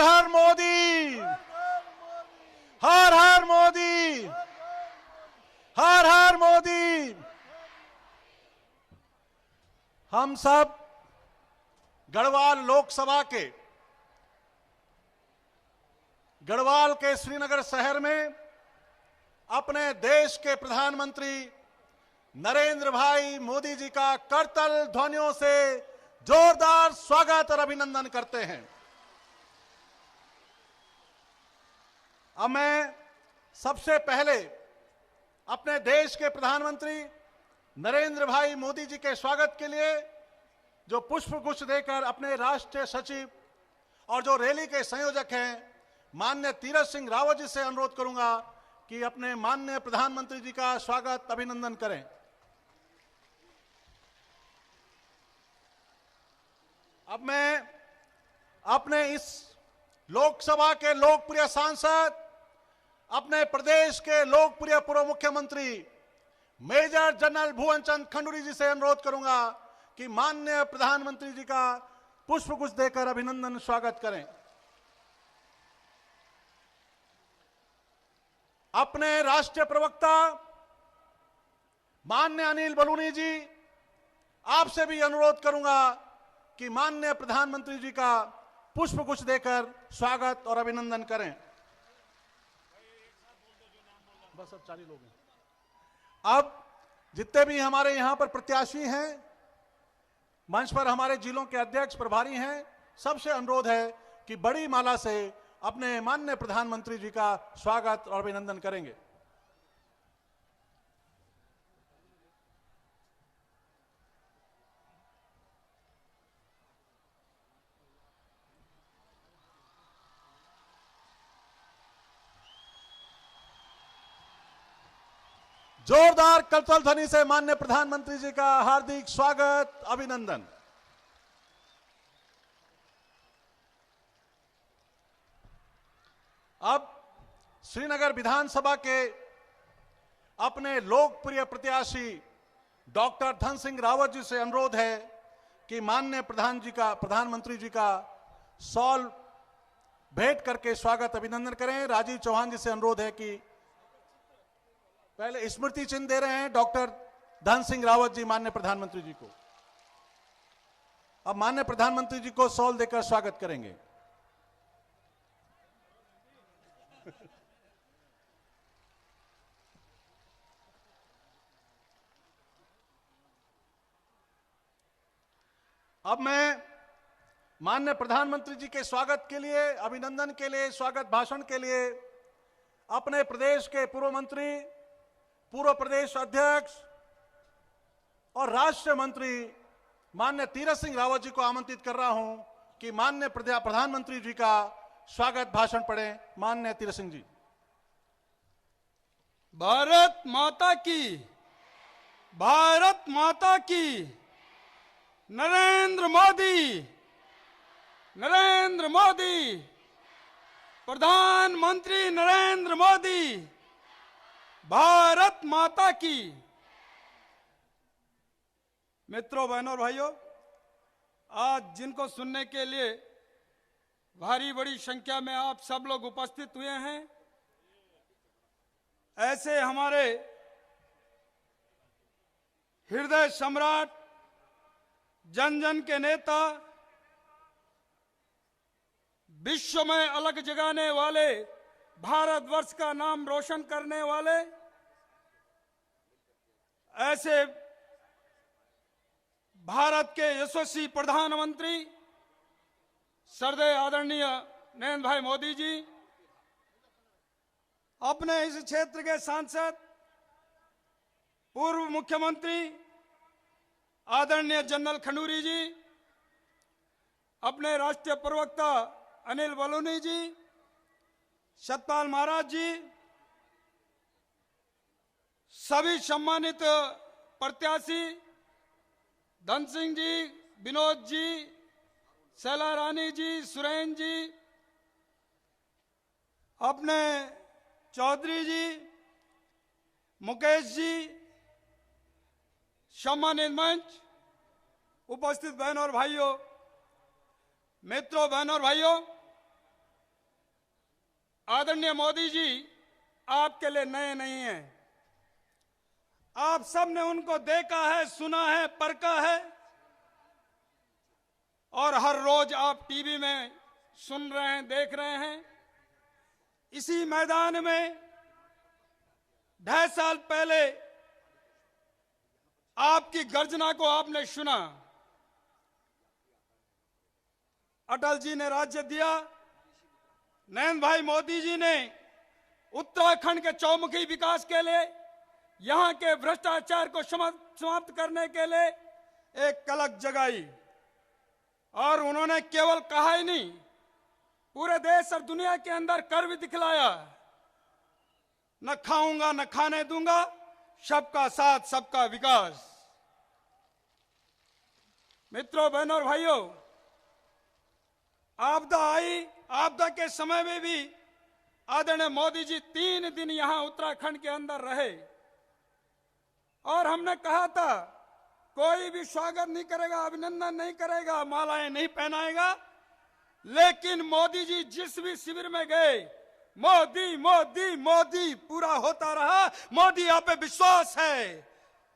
हर मोदी, हर हर मोदी, हर हर मोदी। हम सब गढ़वाल लोकसभा के गढ़वाल के श्रीनगर शहर में अपने देश के प्रधानमंत्री नरेंद्र भाई मोदी जी का करतल ध्वनियों से जोरदार स्वागत और अभिनंदन करते हैं। अब मैं सबसे पहले अपने देश के प्रधानमंत्री नरेंद्र भाई मोदी जी के स्वागत के लिए जो पुष्प गुच्छ देकर अपने राष्ट्रीय सचिव और जो रैली के संयोजक हैं माननीय तीरथ सिंह रावत जी से अनुरोध करूंगा कि अपने माननीय प्रधानमंत्री जी का स्वागत अभिनंदन करें। अब मैं अपने इस लोकसभा के लोकप्रिय सांसद, अपने प्रदेश के लोकप्रिय पूर्व मुख्यमंत्री मेजर जनरल भुवन चंद खंडूरी जी से अनुरोध करूंगा कि माननीय प्रधानमंत्री जी का पुष्प गुच्छ देकर अभिनंदन स्वागत करें। अपने राष्ट्रीय प्रवक्ता माननीय अनिल बलूनी जी, आपसे भी अनुरोध करूंगा कि माननीय प्रधानमंत्री जी का पुष्प गुच्छ देकर स्वागत और अभिनंदन करें। बस अब 40 लोग हैं। अब जितने भी हमारे यहां पर प्रत्याशी हैं, मंच पर हमारे जिलों के अध्यक्ष प्रभारी हैं, सबसे अनुरोध है कि बड़ी माला से अपने माननीय प्रधानमंत्री जी का स्वागत और अभिनंदन करेंगे। जोरदार करतल ध्वनि से माननीय प्रधानमंत्री जी का हार्दिक स्वागत अभिनंदन। अब श्रीनगर विधानसभा के अपने लोकप्रिय प्रत्याशी डॉक्टर धन सिंह रावत जी से अनुरोध है कि माननीय प्रधानमंत्री जी का शॉल भेंट करके स्वागत अभिनंदन करें। राजीव चौहान जी से अनुरोध है कि पहले स्मृति चिन्ह दे रहे हैं डॉक्टर धन सिंह रावत जी माननीय प्रधानमंत्री जी को। अब माननीय प्रधानमंत्री जी को शॉल देकर स्वागत करेंगे। अब मैं माननीय प्रधानमंत्री जी के स्वागत के लिए, अभिनंदन के लिए, स्वागत भाषण के लिए अपने प्रदेश के पूर्व मंत्री, पूर्व प्रदेश अध्यक्ष और राष्ट्रीय मंत्री माननीय तीरथ सिंह रावत जी को आमंत्रित कर रहा हूं कि माननीय प्रधानमंत्री जी का स्वागत भाषण पढ़ें। माननीय तीरथ सिंह जी। भारत माता की, भारत माता की, नरेंद्र मोदी, नरेंद्र मोदी, प्रधानमंत्री नरेंद्र मोदी, भारत माता की। मित्रों, बहनों और भाइयों, आज जिनको सुनने के लिए भारी बड़ी संख्या में आप सब लोग उपस्थित हुए हैं, ऐसे हमारे हृदय सम्राट, जन जन के नेता, विश्व में अलग जगाने वाले, भारतवर्ष का नाम रोशन करने वाले ऐसे भारत के यशस्वी प्रधानमंत्री श्रद्धेय आदरणीय नरेंद्र भाई मोदी जी, अपने इस क्षेत्र के सांसद पूर्व मुख्यमंत्री आदरणीय जनरल खंडूरी जी, अपने राष्ट्रीय प्रवक्ता अनिल बलूनी जी, सतपाल महाराज जी, सभी सम्मानित प्रत्याशी धन सिंह जी, विनोद जी, शैला रानी जी, सुरेन जी, अपने चौधरी जी, मुकेश जी, सम्मानित मंच, उपस्थित बहनों और भाइयों, मित्रों, बहनों और भाइयों, आदरणीय मोदी जी आपके लिए नए नहीं हैं। आप सब ने उनको देखा है, सुना है, परखा है और हर रोज आप टीवी में सुन रहे हैं, देख रहे हैं। इसी मैदान में 2.5 साल पहले आपकी गर्जना को आपने सुना। अटल जी ने राज्य दिया, नरेंद्र भाई मोदी जी ने उत्तराखंड के चौमुखी विकास के लिए, यहां के भ्रष्टाचार को समाप्त करने के लिए एक कलक जगाई। और उन्होंने केवल कहा ही नहीं, पूरे देश और दुनिया के अंदर कर भी दिखलाया। न खाऊंगा न खाने दूंगा, सबका साथ सबका विकास। मित्रों, बहनों और भाइयों, आपदा आई, आपदा के समय में भी आदरणीय मोदी जी 3 दिन यहां उत्तराखंड के अंदर रहे और हमने कहा था कोई भी स्वागत नहीं करेगा, अभिनंदन नहीं करेगा, मालाएं नहीं पहनाएगा। लेकिन मोदी जी जिस भी शिविर में गए, मोदी मोदी मोदी पूरा होता रहा। मोदी आप पे विश्वास है,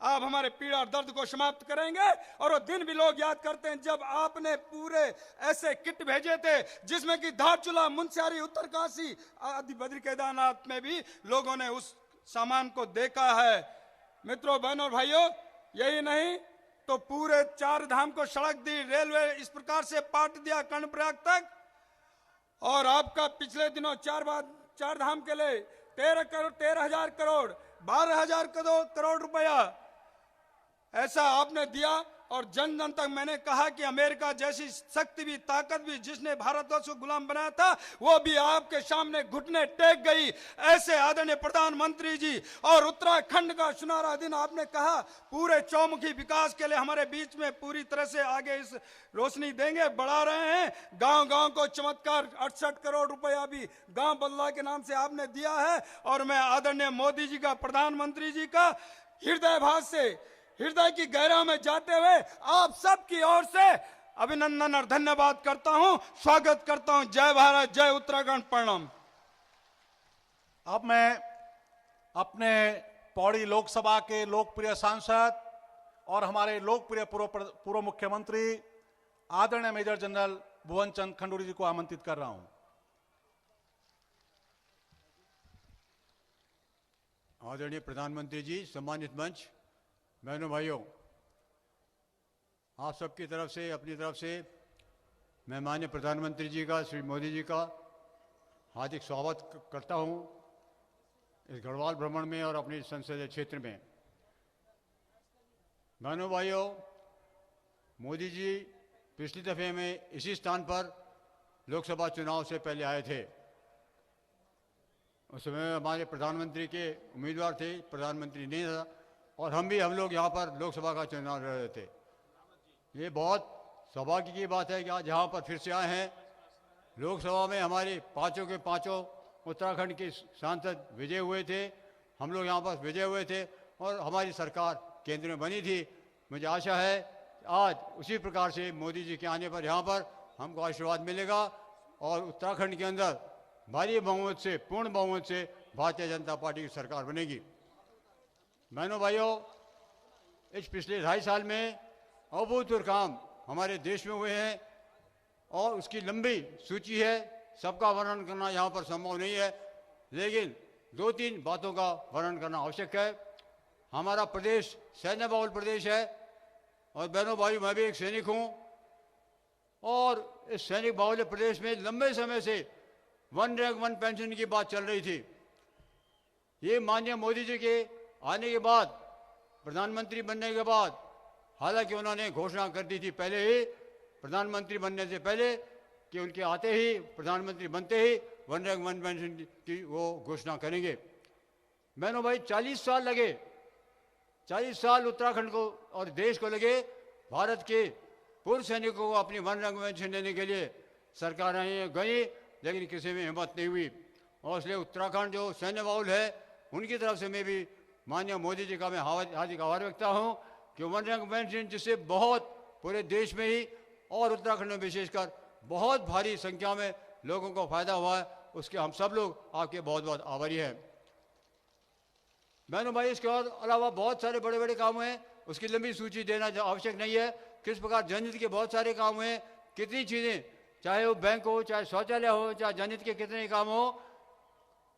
आप हमारे पीड़ा और दर्द को समाप्त करेंगे। और वो दिन भी लोग याद करते हैं जब आपने पूरे ऐसे किट भेजे थे जिसमें कि धारचूला, मुंशियारी, उत्तरकाशी आदि बद्री केदारनाथ में भी लोगों ने उस सामान को देखा है। मित्रों, बहनों और भाइयों, यही नहीं तो पूरे 4 धाम को सड़क दी, रेलवे इस प्रकार से पाट दिया कर्णप्रयाग तक। और आपका पिछले दिनों 4 धाम के लिए 13,000 करोड़ 12,000 करोड़ रुपया ऐसा आपने दिया। और जन जन तक मैंने कहा कि अमेरिका जैसी शक्ति भी, ताकत भी, जिसने भारतवर्ष को गुलाम बनाया था, वो भी आपके सामने घुटने टेक गई। ऐसे आदरणीय प्रधानमंत्री जी, और उत्तराखंड का सुनहरा दिन आपने कहा पूरे चौमुखी विकास के लिए हमारे बीच में पूरी तरह से आगे इस रोशनी देंगे, बढ़ा रहे हैं। गांव गांव को चमत्कार 68 करोड़ रुपया भी गांव बदला के नाम से आपने दिया है। और मैं आदरणीय मोदी जी का, प्रधानमंत्री जी का हृदय भाव से, हृदय की गहराई में जाते हुए आप सबकी ओर से अभिनंदन और धन्यवाद करता हूं, स्वागत करता हूं। जय भारत, जय उत्तराखंड, प्रणाम। अब मैं अपने पौड़ी लोकसभा के लोकप्रिय सांसद और हमारे लोकप्रिय पूर्व मुख्यमंत्री आदरणीय मेजर जनरल भुवन चंद खंडूरी जी को आमंत्रित कर रहा हूं। आदरणीय प्रधानमंत्री जी, सम्मानित मंच, बहनों भाइयों, आप सबकी तरफ से, अपनी तरफ से मैं माननीय प्रधानमंत्री जी का, श्री मोदी जी का हार्दिक स्वागत करता हूं इस गढ़वाल भ्रमण में और अपने संसदीय क्षेत्र में। बहनों भाइयों, मोदी जी पिछली दफे में इसी स्थान पर लोकसभा चुनाव से पहले आए थे। उस समय हमारे प्रधानमंत्री के उम्मीदवार थे, प्रधानमंत्री नहीं था, और हम लोग यहाँ पर लोकसभा का चुनाव लड़ रहे थे। ये बहुत सौभाग्य की बात है कि आज यहाँ पर फिर से आए हैं। लोकसभा में हमारे पांचों के पांचों उत्तराखंड के सांसद विजय हुए थे, हम लोग यहाँ पर विजय हुए थे और हमारी सरकार केंद्र में बनी थी। मुझे आशा है आज उसी प्रकार से मोदी जी के आने पर यहाँ पर हमको आशीर्वाद मिलेगा और उत्तराखंड के अंदर भारी बहुमत से, पूर्ण बहुमत से भारतीय जनता पार्टी की सरकार बनेगी। बहनों भाइयों, इस पिछले 2.5 साल में अभूतपूर्व काम हमारे देश में हुए हैं और उसकी लंबी सूची है। सबका वर्णन करना यहाँ पर संभव नहीं है, लेकिन 2-3 बातों का वर्णन करना आवश्यक है। हमारा प्रदेश सैन्य बहुल प्रदेश है और बहनों भाइयों, मैं भी एक सैनिक हूँ और इस सैनिक बहुल प्रदेश में लंबे समय से वन रैंक वन पेंशन की बात चल रही थी। ये माननीय मोदी जी के आने के बाद, प्रधानमंत्री बनने के बाद, हालांकि उन्होंने घोषणा कर दी थी पहले ही, प्रधानमंत्री बनने से पहले, कि उनके आते ही, प्रधानमंत्री बनते ही वन रैंक वन पेंशन की वो घोषणा करेंगे। बहनों भाई, 40 साल लगे, 40 साल उत्तराखंड को और देश को लगे भारत के पूर्व सैनिकों को अपनी वन रैंक पेंशन देने के लिए। सरकारें गई लेकिन किसी में हिम्मत नहीं हुई और इसलिए उत्तराखंड जो सैन्य बाहुल है उनकी तरफ से मैं भी माननीय मोदी जी का मैं हार्दिक आभार व्यक्त हूँ कि वन रैंक पेंशन जिससे बहुत पूरे देश में ही और उत्तराखंड में विशेषकर बहुत भारी संख्या में लोगों को फायदा हुआ है उसके हम सब लोग आपके बहुत बहुत आभारी हैं। बहनों भाई, इसके अलावा बहुत सारे बड़े बड़े काम हैं, उसकी लंबी सूची देना आवश्यक नहीं है। किस प्रकार जनहित के बहुत सारे काम हैं, कितनी चीज़ें, चाहे वो बैंक हो, चाहे शौचालय हो, चाहे जनहित के कितने काम हो,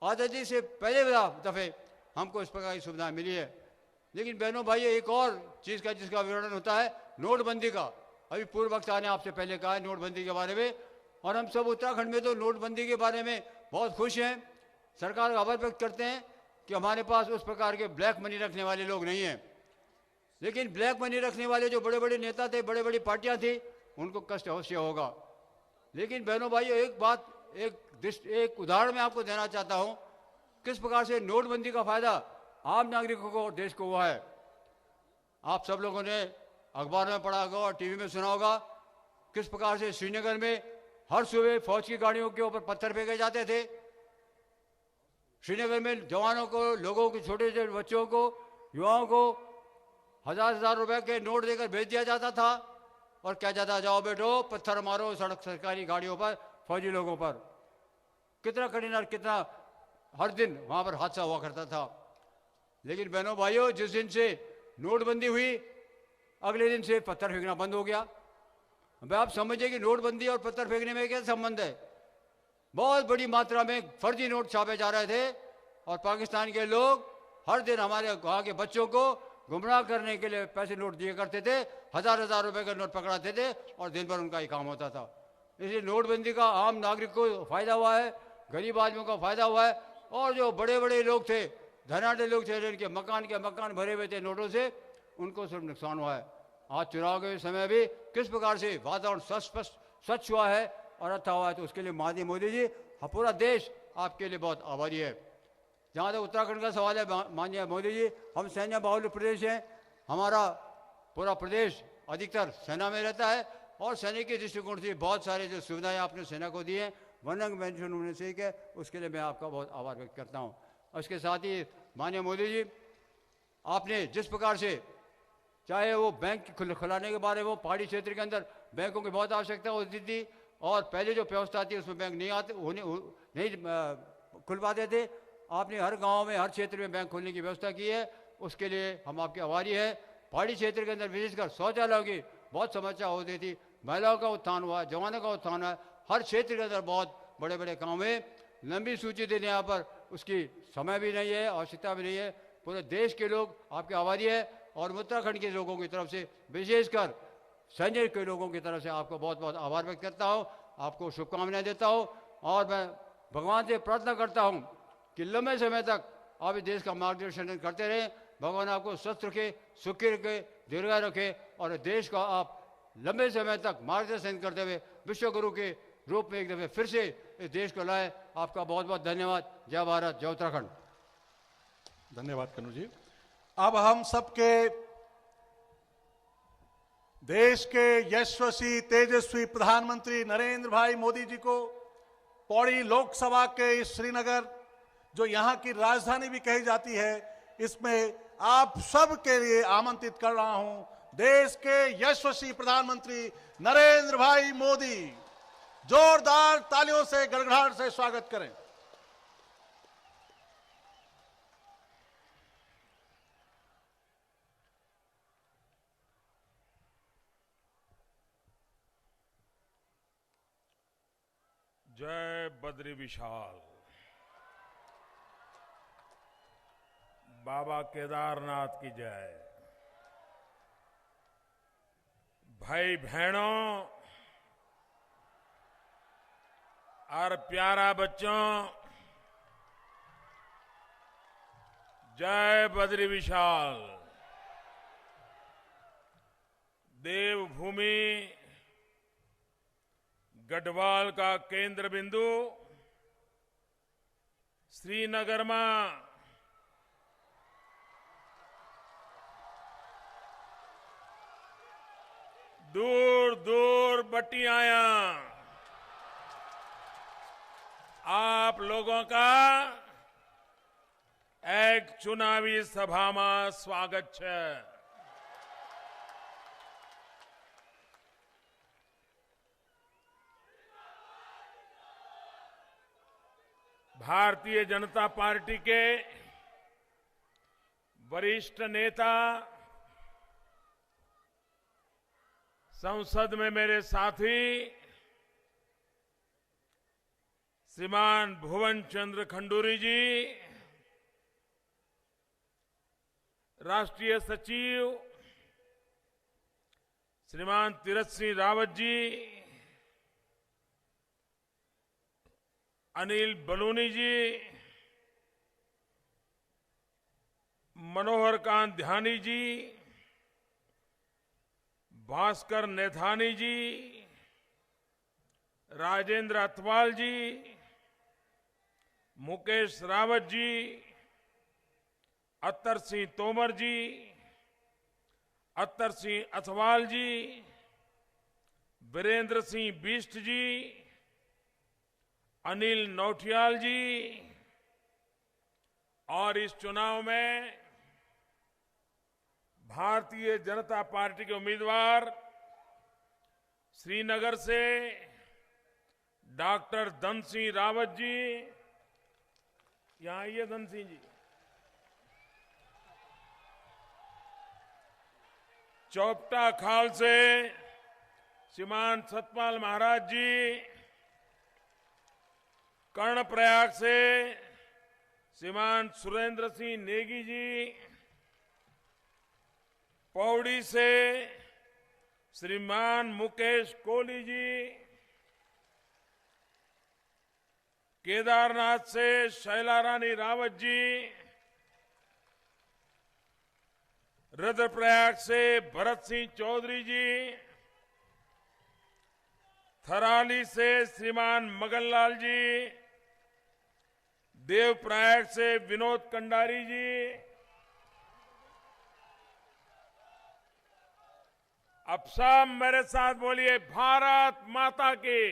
आज़ादी से पहले दफ़े हमको इस प्रकार की सुविधा मिली है। लेकिन बहनों भाई, एक और चीज़ का जिसका विवरण होता है, नोटबंदी का। अभी पूर्व वक्ता ने आपसे पहले कहा है नोटबंदी के बारे में, और हम सब उत्तराखंड में तो नोटबंदी के बारे में बहुत खुश हैं। सरकार का आभार व्यक्त करते हैं कि हमारे पास उस प्रकार के ब्लैक मनी रखने वाले लोग नहीं हैं। लेकिन ब्लैक मनी रखने वाले जो बड़े बड़े नेता थे, बड़े बड़ी पार्टियां थी, उनको कष्ट अवश्य होगा। लेकिन बहनों भाइयों, एक बात, एक उदाहरण मैं आपको देना चाहता हूं, किस प्रकार से नोटबंदी का फायदा आम नागरिकों को और देश को हुआ है। आप सब लोगों ने अखबार में पढ़ा होगा और टीवी में सुना होगा किस प्रकार से श्रीनगर में हर सुबह फौज की गाड़ियों के ऊपर पत्थर फेंके जाते थे। श्रीनगर में जवानों को, लोगों को, छोटे छोटे बच्चों को, युवाओं को हजार रुपए के नोट देकर भेज दिया जाता था और क्या जाता, जाओ बेटो पत्थर मारो सड़क सरकारी गाड़ियों पर, फौजी लोगों पर। कितना कठिन और कितना हर दिन वहां पर हादसा हुआ करता था। लेकिन बहनों भाइयों, जिस दिन से नोटबंदी हुई, अगले दिन से पत्थर फेंकना बंद हो गया। अब आप समझिए कि नोटबंदी और पत्थर फेंकने में क्या संबंध है। बहुत बड़ी मात्रा में फर्जी नोट छापे जा रहे थे और पाकिस्तान के लोग हर दिन हमारे वहाँ के बच्चों को गुमराह करने के लिए पैसे नोट दिए करते थे, हजार रुपए का नोट पकड़ाते थे और दिन भर उनका ही काम होता था। इसलिए नोटबंदी का आम नागरिक को फायदा हुआ है, गरीब आदमियों का फायदा हुआ है, और जो बड़े बड़े लोग थे, धनाढ़ लोग थे, जिनके मकान के मकान भरे हुए थे नोटों से, उनको सिर्फ नुकसान हुआ है। आज चुनाव के समय भी किस प्रकार से वातावरण स्वच्छ हुआ है और अच्छा हुआ है, तो उसके लिए माननीय मोदी जी, पूरा देश आपके लिए बहुत आभारी है। जहाँ तक उत्तराखंड का सवाल है, माननीय मोदी जी, हम सैन्य बाहुल्य प्रदेश हैं, हमारा पूरा प्रदेश अधिकतर सेना में रहता है और सैनिक के दृष्टिकोण से बहुत सारे जो सुविधाएं आपने सेना को दी हैं, वन रंग पेंशन होने से है, उसके लिए मैं आपका बहुत आभार व्यक्त करता हूँ। और इसके साथ ही माननीय मोदी जी, आपने जिस प्रकार से, चाहे वो बैंक खुलाने के बारे में, वो पहाड़ी क्षेत्र के अंदर बैंकों की बहुत आवश्यकता होती थी और पहले जो व्यवस्था थी उसमें बैंक नहीं खुल पाते थे। आपने हर गांव में, हर क्षेत्र में बैंक खोलने की व्यवस्था की है, उसके लिए हम आपके आभारी हैं। पहाड़ी क्षेत्र के अंदर विशेषकर शौचालयों की बहुत समस्या होती थी, महिलाओं का उत्थान हुआ, जवानों का उत्थान हुआ, हर क्षेत्र के अंदर बहुत बड़े बड़े काम हुए। लंबी सूची देने यहाँ पर उसकी समय भी नहीं है, आवश्यकता भी नहीं है। पूरे देश के लोग आपके आभारी है और उत्तराखंड के लोगों की तरफ से, विशेषकर सैन्य के लोगों की तरफ से आपको बहुत बहुत आभार व्यक्त करता हूँ, आपको शुभकामनाएं देता हूँ और मैं भगवान से प्रार्थना करता हूँ कि लंबे समय तक आप इस देश का मार्गदर्शन करते रहें। भगवान आपको स्वस्थ रखे, सुखी रखे, दीर्घायु रखे और देश का आप लंबे समय तक मार्गदर्शन करते हुए विश्व गुरु के रूप में एक दफे फिर से इस देश को लाए। आपका बहुत बहुत धन्यवाद। जय भारत, जय उत्तराखंड। धन्यवाद कन्नू जी। अब हम सबके देश के यशस्वी तेजस्वी प्रधानमंत्री नरेंद्र भाई मोदी जी को पौड़ी लोकसभा के इस श्रीनगर, जो यहां की राजधानी भी कही जाती है, इसमें आप सब के लिए आमंत्रित कर रहा हूं। देश के यशस्वी प्रधानमंत्री नरेंद्र भाई मोदी, जोरदार तालियों से, गड़गड़ाहट से स्वागत करें। जय बद्री विशाल। बाबा केदारनाथ की जय। भाई बहनों और प्यारा बच्चों, जय बद्री विशाल। देवभूमि गढ़वाल का केंद्र बिंदु श्रीनगर में दूर दूर बटियाया आप लोगों का एक चुनावी सभा में स्वागत है। भारतीय जनता पार्टी के वरिष्ठ नेता, संसद में मेरे साथी श्रीमान भुवन चंद्र खंडूरी जी, राष्ट्रीय सचिव श्रीमान तीरथ सिंह रावत जी, अनिल बलूनी जी, मनोहर कांत ध्यानी जी, भास्कर नेथानी जी, राजेंद्र अथवाल जी, मुकेश रावत जी, अत्तर सिंह तोमर जी, अत्तर सिंह अथवाल जी, वीरेंद्र सिंह बिष्ट जी, अनिल नौटियाल जी, और इस चुनाव में भारतीय जनता पार्टी के उम्मीदवार श्रीनगर से डॉक्टर धन सिंह रावत जी, यहां आइए धन सिंह जी, चौपटा खाल से श्रीमान सतपाल महाराज जी, कर्णप्रयाग से श्रीमान सुरेंद्र सिंह नेगी जी, पौड़ी से श्रीमान मुकेश कोहली जी, केदारनाथ से शैला रानी रावत जी, रुद्रप्रयाग से भरत सिंह चौधरी जी, थराली से श्रीमान मगनलाल जी, देवप्रयाग से विनोद कंडारी जी, अब सब मेरे साथ बोलिए भारत माता की,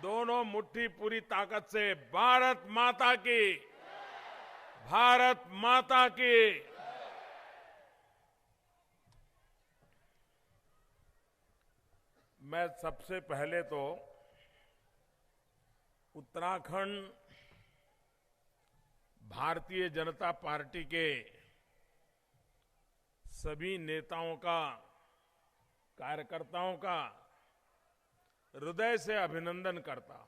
दोनों मुट्ठी पूरी ताकत से भारत माता की, भारत माता की। मैं सबसे पहले तो उत्तराखंड भारतीय जनता पार्टी के सभी नेताओं का, कार्यकर्ताओं का हृदय से अभिनंदन करता हूं।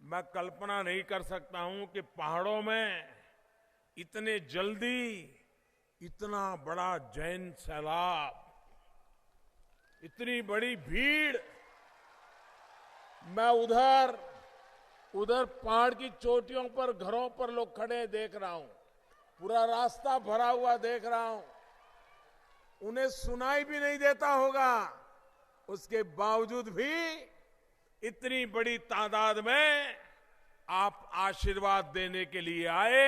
मैं कल्पना नहीं कर सकता हूं कि पहाड़ों में इतने जल्दी इतना बड़ा जैन सैलाब, इतनी बड़ी भीड़, मैं उधर पहाड़ की चोटियों पर घरों पर लोग खड़े देख रहा हूं, पूरा रास्ता भरा हुआ देख रहा हूं, उन्हें सुनाई भी नहीं देता होगा, उसके बावजूद भी इतनी बड़ी तादाद में आप आशीर्वाद देने के लिए आए।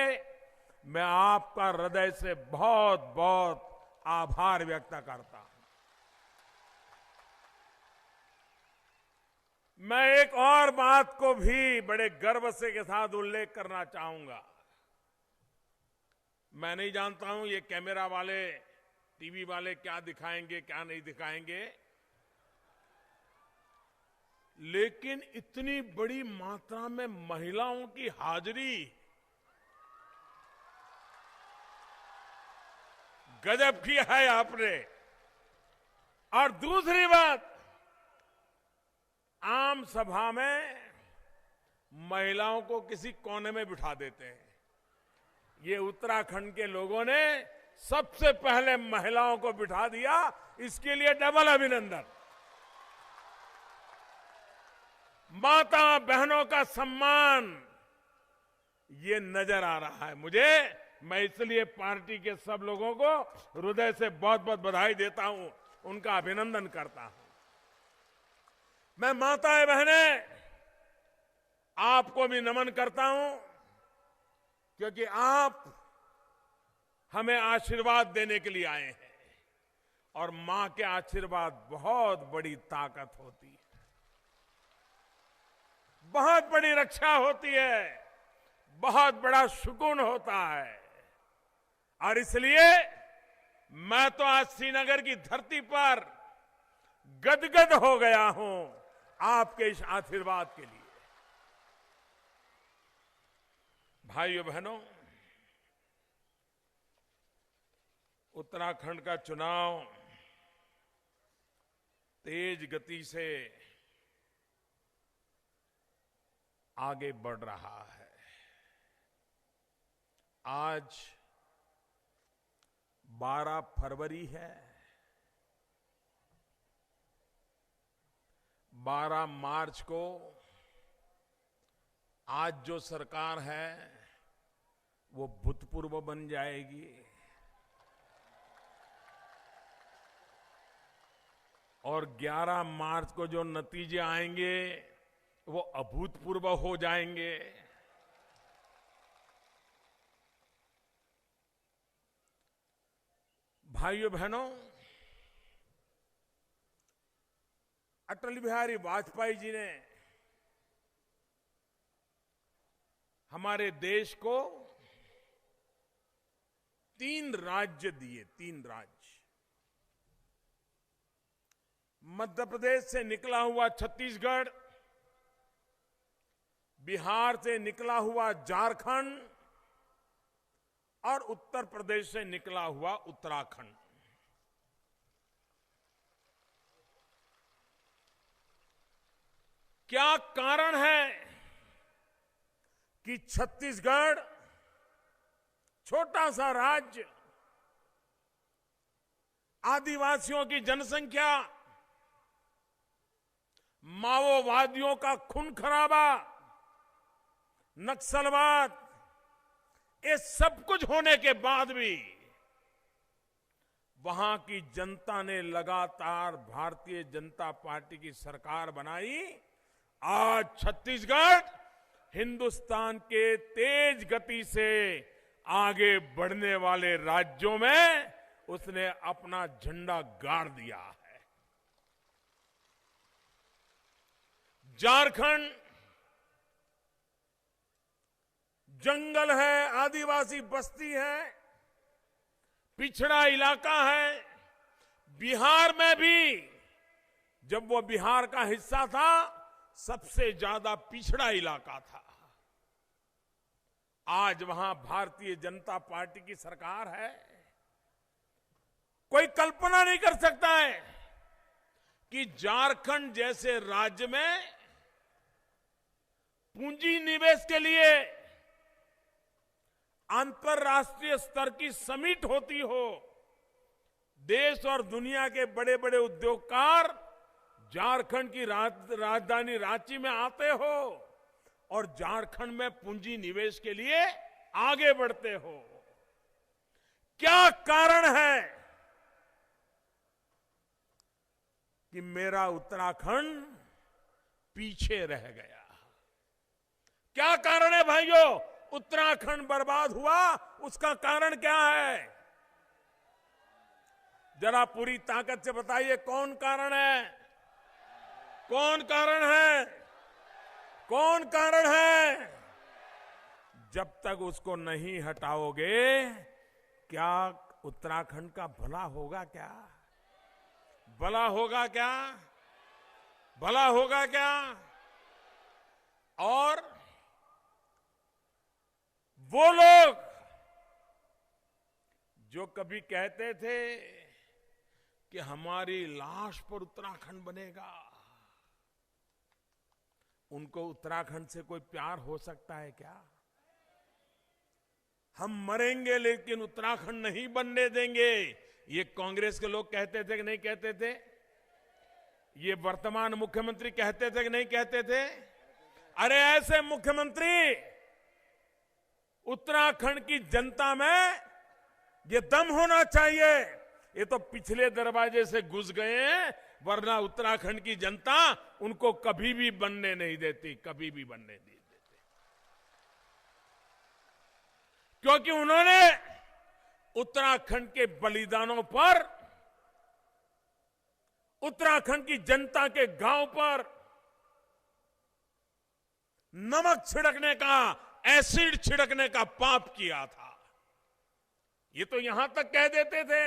मैं आपका हृदय से बहुत बहुत आभार व्यक्त करता हूं। मैं एक और बात को भी बड़े गर्व से के साथ उल्लेख करना चाहूंगा। मैं नहीं जानता हूं ये कैमरा वाले, टीवी वाले क्या दिखाएंगे क्या नहीं दिखाएंगे, लेकिन इतनी बड़ी मात्रा में महिलाओं की हाजिरी गजब किया है आपने। और दूसरी बात, आम सभा में महिलाओं को किसी कोने में बिठा देते हैं। ये उत्तराखंड के लोगों ने सबसे पहले महिलाओं को बिठा दिया, इसके लिए डबल अभिनंदन। माता बहनों का सम्मान ये नजर आ रहा है मुझे। मैं इसलिए पार्टी के सब लोगों को हृदय से बहुत बहुत बधाई देता हूं, उनका अभिनंदन करता हूं। मैं माताएं बहनें आपको भी नमन करता हूं, क्योंकि आप हमें आशीर्वाद देने के लिए आए हैं, और मां के आशीर्वाद बहुत बड़ी ताकत होती है, बहुत बड़ी रक्षा होती है, बहुत बड़ा सुकून होता है। और इसलिए मैं तो आज श्रीनगर की धरती पर गदगद हो गया हूं आपके इस आशीर्वाद के लिए। भाइयों बहनों, उत्तराखंड का चुनाव तेज गति से आगे बढ़ रहा है। आज 12 फरवरी है। 12 मार्च को आज जो सरकार है वो भूतपूर्व बन जाएगी और 11 मार्च को जो नतीजे आएंगे वो अभूतपूर्व हो जाएंगे। भाइयों बहनों, अटल बिहारी वाजपेयी जी ने हमारे देश को 3 राज्य दिए। 3 राज्य। मध्य प्रदेश से निकला हुआ छत्तीसगढ़, बिहार से निकला हुआ झारखंड और उत्तर प्रदेश से निकला हुआ उत्तराखंड। क्या कारण है कि छत्तीसगढ़ छोटा सा राज्य, आदिवासियों की जनसंख्या, माओवादियों का खून खराबा, नक्सलवाद, ये सब कुछ होने के बाद भी वहां की जनता ने लगातार भारतीय जनता पार्टी की सरकार बनाई। आज छत्तीसगढ़ हिंदुस्तान के तेज गति से आगे बढ़ने वाले राज्यों में उसने अपना झंडा गाड़ दिया है। झारखंड जंगल है, आदिवासी बस्ती है, पिछड़ा इलाका है। बिहार में भी जब वो बिहार का हिस्सा था, सबसे ज्यादा पिछड़ा इलाका था। आज वहां भारतीय जनता पार्टी की सरकार है। कोई कल्पना नहीं कर सकता है कि झारखंड जैसे राज्य में पूंजी निवेश के लिए अंतर्राष्ट्रीय स्तर की समिट होती हो, देश और दुनिया के बड़े बड़े उद्योगकार झारखंड की राजधानी रांची में आते हो और झारखंड में पूंजी निवेश के लिए आगे बढ़ते हो। क्या कारण है कि मेरा उत्तराखंड पीछे रह गया? क्या कारण है भाइयों? उत्तराखंड बर्बाद हुआ, उसका कारण क्या है? जरा पूरी ताकत से बताइए, कौन कारण है? कौन कारण है? कौन कारण है? जब तक उसको नहीं हटाओगे, क्या उत्तराखंड का भला होगा? क्या भला होगा? क्या भला होगा? क्या? और वो लोग जो कभी कहते थे कि हमारी लाश पर उत्तराखंड बनेगा, उनको उत्तराखंड से कोई प्यार हो सकता है क्या? हम मरेंगे लेकिन उत्तराखंड नहीं बनने देंगे, ये कांग्रेस के लोग कहते थे कि नहीं कहते थे? ये वर्तमान मुख्यमंत्री कहते थे कि नहीं कहते थे? अरे ऐसे मुख्यमंत्री उत्तराखंड की जनता में ये दम होना चाहिए। ये तो पिछले दरवाजे से घुस गए हैं, वरना उत्तराखंड की जनता उनको कभी भी बनने नहीं देती, कभी भी बनने नहीं देती। क्योंकि उन्होंने उत्तराखंड के बलिदानों पर, उत्तराखंड की जनता के गांव पर नमक छिड़कने का, एसिड छिड़कने का पाप किया था। ये तो यहां तक कह देते थे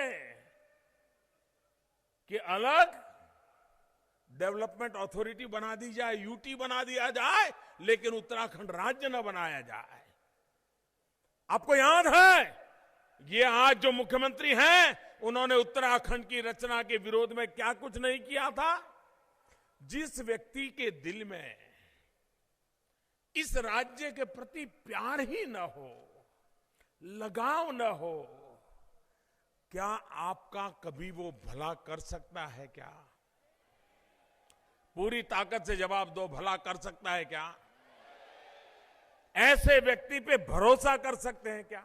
कि अलग डेवलपमेंट अथॉरिटी बना दी जाए, यूटी बना दिया जाए, लेकिन उत्तराखंड राज्य न बनाया जाए। आपको याद है ये आज जो मुख्यमंत्री हैं उन्होंने उत्तराखंड की रचना के विरोध में क्या कुछ नहीं किया था। जिस व्यक्ति के दिल में इस राज्य के प्रति प्यार ही न हो, लगाव न हो, क्या आपका कभी वो भला कर सकता है क्या? पूरी ताकत से जवाब दो, भला कर सकता है क्या? ऐसे व्यक्ति पे भरोसा कर सकते हैं क्या?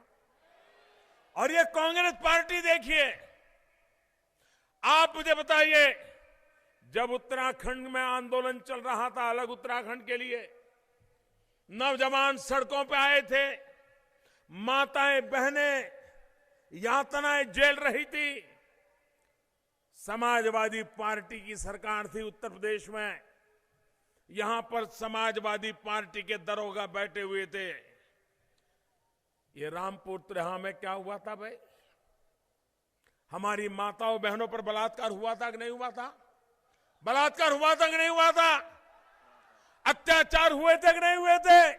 और ये कांग्रेस पार्टी देखिए, आप मुझे बताइए, जब उत्तराखंड में आंदोलन चल रहा था अलग उत्तराखंड के लिए, नौजवान सड़कों पे आए थे, माताएं बहनें यातनाएं झेल रही थी। समाजवादी पार्टी की सरकार थी उत्तर प्रदेश में, यहां पर समाजवादी पार्टी के दरोगा बैठे हुए थे। ये रामपुर तिरहा में क्या हुआ था भाई? हमारी माताओं बहनों पर बलात्कार हुआ था कि नहीं हुआ था? बलात्कार हुआ था कि नहीं हुआ था? अत्याचार हुए थे कि नहीं हुए थे?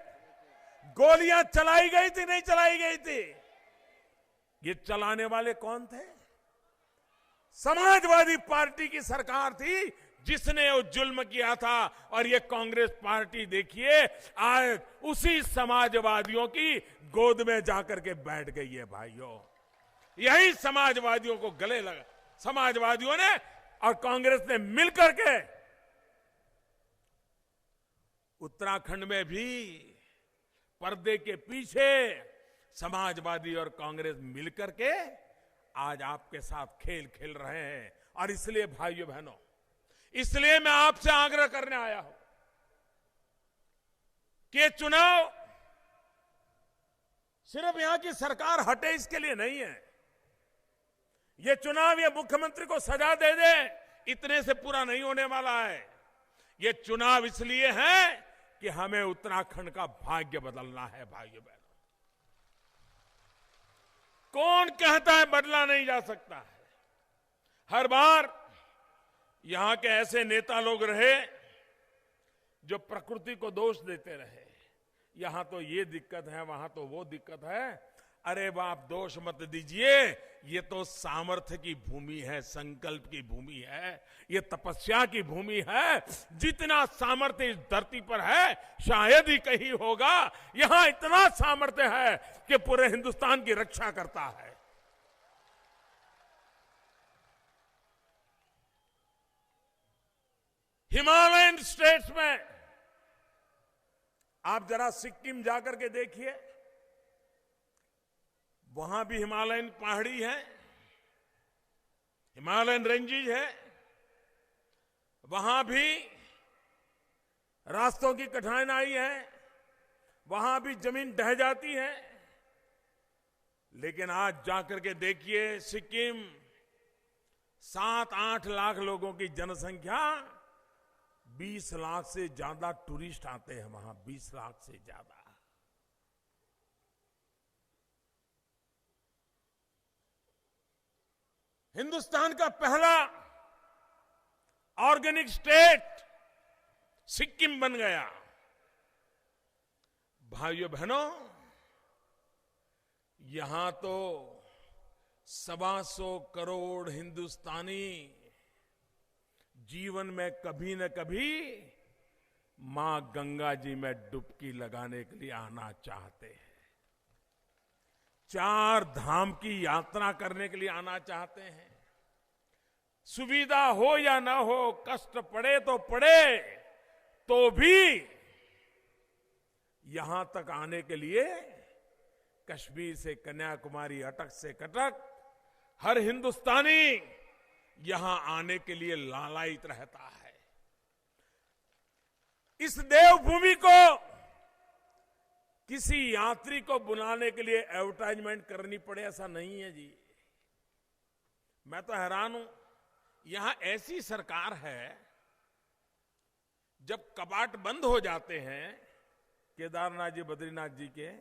गोलियां चलाई गई थी नहीं चलाई गई थी? ये चलाने वाले कौन थे? समाजवादी पार्टी की सरकार थी जिसने वो जुल्म किया था। और ये कांग्रेस पार्टी देखिए आज उसी समाजवादियों की गोद में जाकर के बैठ गई है भाइयों। यही समाजवादियों को गले लगा, समाजवादियों ने और कांग्रेस ने मिलकर के उत्तराखंड में भी पर्दे के पीछे समाजवादी और कांग्रेस मिलकर के आज आपके साथ खेल खेल रहे हैं। और इसलिए भाइयों बहनों, इसलिए मैं आपसे आग्रह करने आया हूं कि ये चुनाव सिर्फ यहां की सरकार हटे इसके लिए नहीं है। ये चुनाव ये मुख्यमंत्री को सजा दे दे इतने से पूरा नहीं होने वाला है। ये चुनाव इसलिए है कि हमें उत्तराखंड का भाग्य बदलना है भाइयों बहनों। कौन कहता है बदला नहीं जा सकता है? हर बार यहां के ऐसे नेता लोग रहे जो प्रकृति को दोष देते रहे, यहां तो ये दिक्कत है वहां तो वो दिक्कत है। अरे बाप दोष मत दीजिए, ये तो सामर्थ्य की भूमि है, संकल्प की भूमि है, ये तपस्या की भूमि है। जितना सामर्थ्य इस धरती पर है शायद ही कहीं होगा। यहां इतना सामर्थ्य है कि पूरे हिंदुस्तान की रक्षा करता है। हिमालयन स्टेट्स में आप जरा सिक्किम जाकर के देखिए, वहां भी हिमालयन पहाड़ी है, हिमालयन रेंजेज है, वहां भी रास्तों की कठिनाई है, वहां भी जमीन ढह जाती है। लेकिन आज जाकर के देखिए सिक्किम, 7-8 लाख लोगों की जनसंख्या, 20 लाख से ज्यादा टूरिस्ट आते हैं वहां, 20 लाख से ज्यादा। हिंदुस्तान का पहला ऑर्गेनिक स्टेट सिक्किम बन गया। भाइयों बहनों, यहां तो 125 करोड़ हिंदुस्तानी जीवन में कभी न कभी मां गंगा जी में डुबकी लगाने के लिए आना चाहते हैं, 4 धाम की यात्रा करने के लिए आना चाहते हैं। सुविधा हो या ना हो, कष्ट पड़े तो पड़े, तो भी यहां तक आने के लिए कश्मीर से कन्याकुमारी, अटक से कटक, हर हिंदुस्तानी यहां आने के लिए लालायित रहता है। इस देवभूमि को किसी यात्री को बुलाने के लिए एडवर्टाइजमेंट करनी पड़े ऐसा नहीं है जी। मैं तो हैरान हूं, यहां ऐसी सरकार है जब कपाट बंद हो जाते हैं केदारनाथ जी, बद्रीनाथ जी के,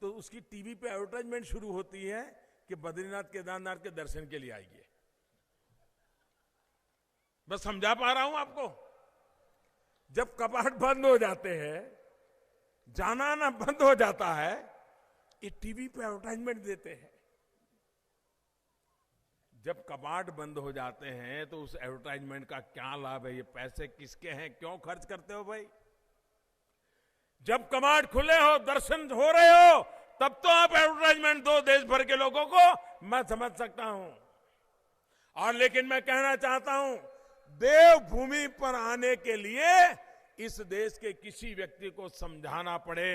तो उसकी टीवी पे एडवर्टाइजमेंट शुरू होती है कि बद्रीनाथ केदारनाथ के दर्शन के लिए आइए। बस समझा पा रहा हूं आपको। जब कपाट बंद हो जाते हैं, जाना आना बंद हो जाता है, ये टीवी पे एडवर्टाइजमेंट देते हैं। जब कबाड़ बंद हो जाते हैं तो उस एडवर्टाइजमेंट का क्या लाभ है? ये पैसे किसके हैं? क्यों खर्च करते हो भाई? जब कबाड़ खुले हो, दर्शन हो रहे हो, तब तो आप एडवर्टाइजमेंट दो देश भर के लोगों को, मैं समझ सकता हूं। और लेकिन मैं कहना चाहता हूं, देवभूमि पर आने के लिए इस देश के किसी व्यक्ति को समझाना पड़े,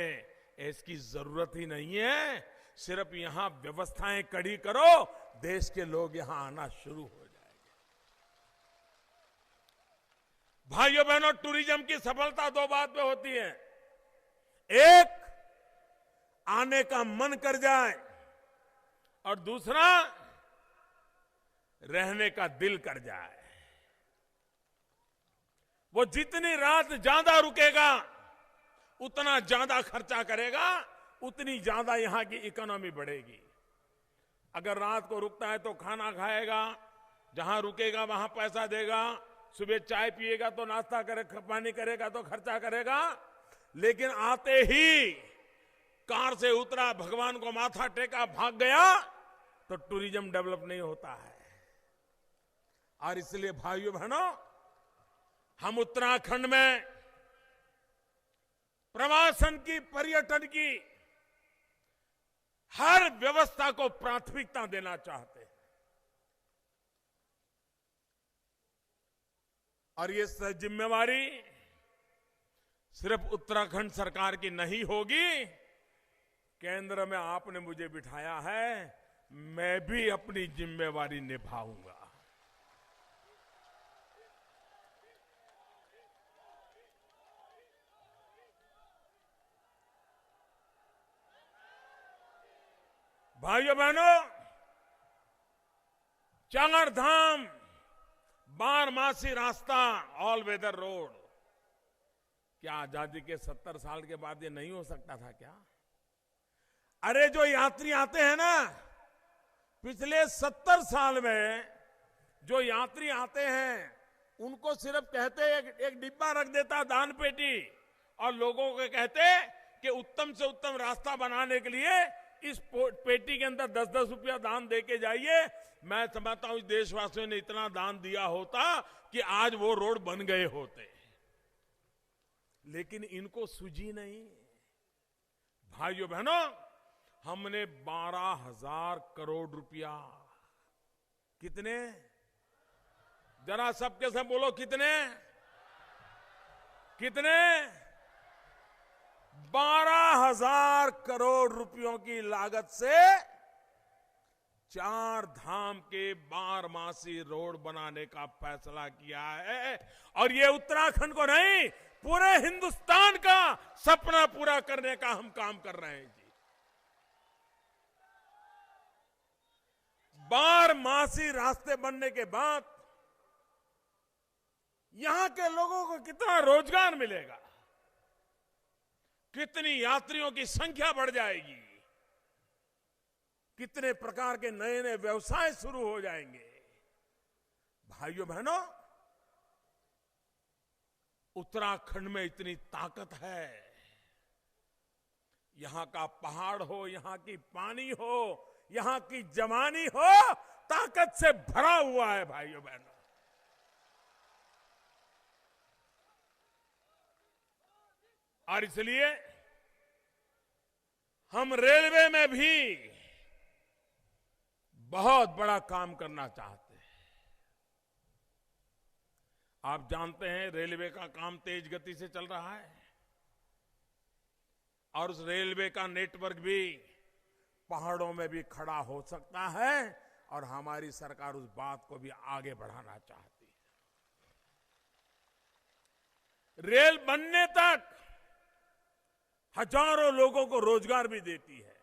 इसकी जरूरत ही नहीं है। सिर्फ यहां व्यवस्थाएं कड़ी करो, देश के लोग यहां आना शुरू हो जाएंगे। भाइयों बहनों, टूरिज्म की सफलता दो बात पे होती है। एक, आने का मन कर जाए, और दूसरा, रहने का दिल कर जाए। वो जितनी रात ज्यादा रुकेगा, उतना ज्यादा खर्चा करेगा, उतनी ज्यादा यहां की इकोनॉमी बढ़ेगी। अगर रात को रुकता है तो खाना खाएगा, जहां रुकेगा वहां पैसा देगा, सुबह चाय पिएगा तो नाश्ता करेगा, पानी करेगा तो खर्चा करेगा। लेकिन आते ही कार से उतरा, भगवान को माथा टेका, भाग गया, तो टूरिज्म डेवलप नहीं होता है। और इसलिए भाइयों बहनों, हम उत्तराखंड में प्रवासन की, पर्यटन की हर व्यवस्था को प्राथमिकता देना चाहते हैं। और ये जिम्मेवारी सिर्फ उत्तराखंड सरकार की नहीं होगी। केंद्र में आपने मुझे बिठाया है, मैं भी अपनी जिम्मेवारी निभाऊंगा। भाइयों बहनों, चार धाम, बारमासी रास्ता, ऑल वेदर रोड, क्या आजादी के 70 साल के बाद ये नहीं हो सकता था क्या? अरे जो यात्री आते हैं ना, पिछले 70 साल में जो यात्री आते हैं, उनको सिर्फ कहते एक डिब्बा रख देता दान पेटी, और लोगों को कहते कि उत्तम से उत्तम रास्ता बनाने के लिए इस पेटी के अंदर 10-10 रुपया दान देके जाइए। मैं समझता हूं देशवासियों ने इतना दान दिया होता कि आज वो रोड बन गए होते। लेकिन इनको सूझी नहीं। भाइयों बहनों, हमने 12,000 करोड़ रुपया, कितने? जरा सबके सब बोलो, कितने? कितने? 12,000 करोड़ रुपयों की लागत से 4 धाम के बारमासी रोड बनाने का फैसला किया है। और ये उत्तराखंड को नहीं, पूरे हिंदुस्तान का सपना पूरा करने का हम काम कर रहे हैं जी। बारमासी रास्ते बनने के बाद यहां के लोगों को कितना रोजगार मिलेगा, कितनी यात्रियों की संख्या बढ़ जाएगी, कितने प्रकार के नए नए व्यवसाय शुरू हो जाएंगे। भाइयों बहनों, उत्तराखंड में इतनी ताकत है। यहां का पहाड़ हो, यहां की पानी हो, यहां की जवानी हो, ताकत से भरा हुआ है भाइयों बहनों। और इसलिए हम रेलवे में भी बहुत बड़ा काम करना चाहते हैं। आप जानते हैं रेलवे का काम तेज गति से चल रहा है, और उस रेलवे का नेटवर्क भी पहाड़ों में भी खड़ा हो सकता है, और हमारी सरकार उस बात को भी आगे बढ़ाना चाहती है। रेल बनने तक हजारों लोगों को रोजगार भी देती है,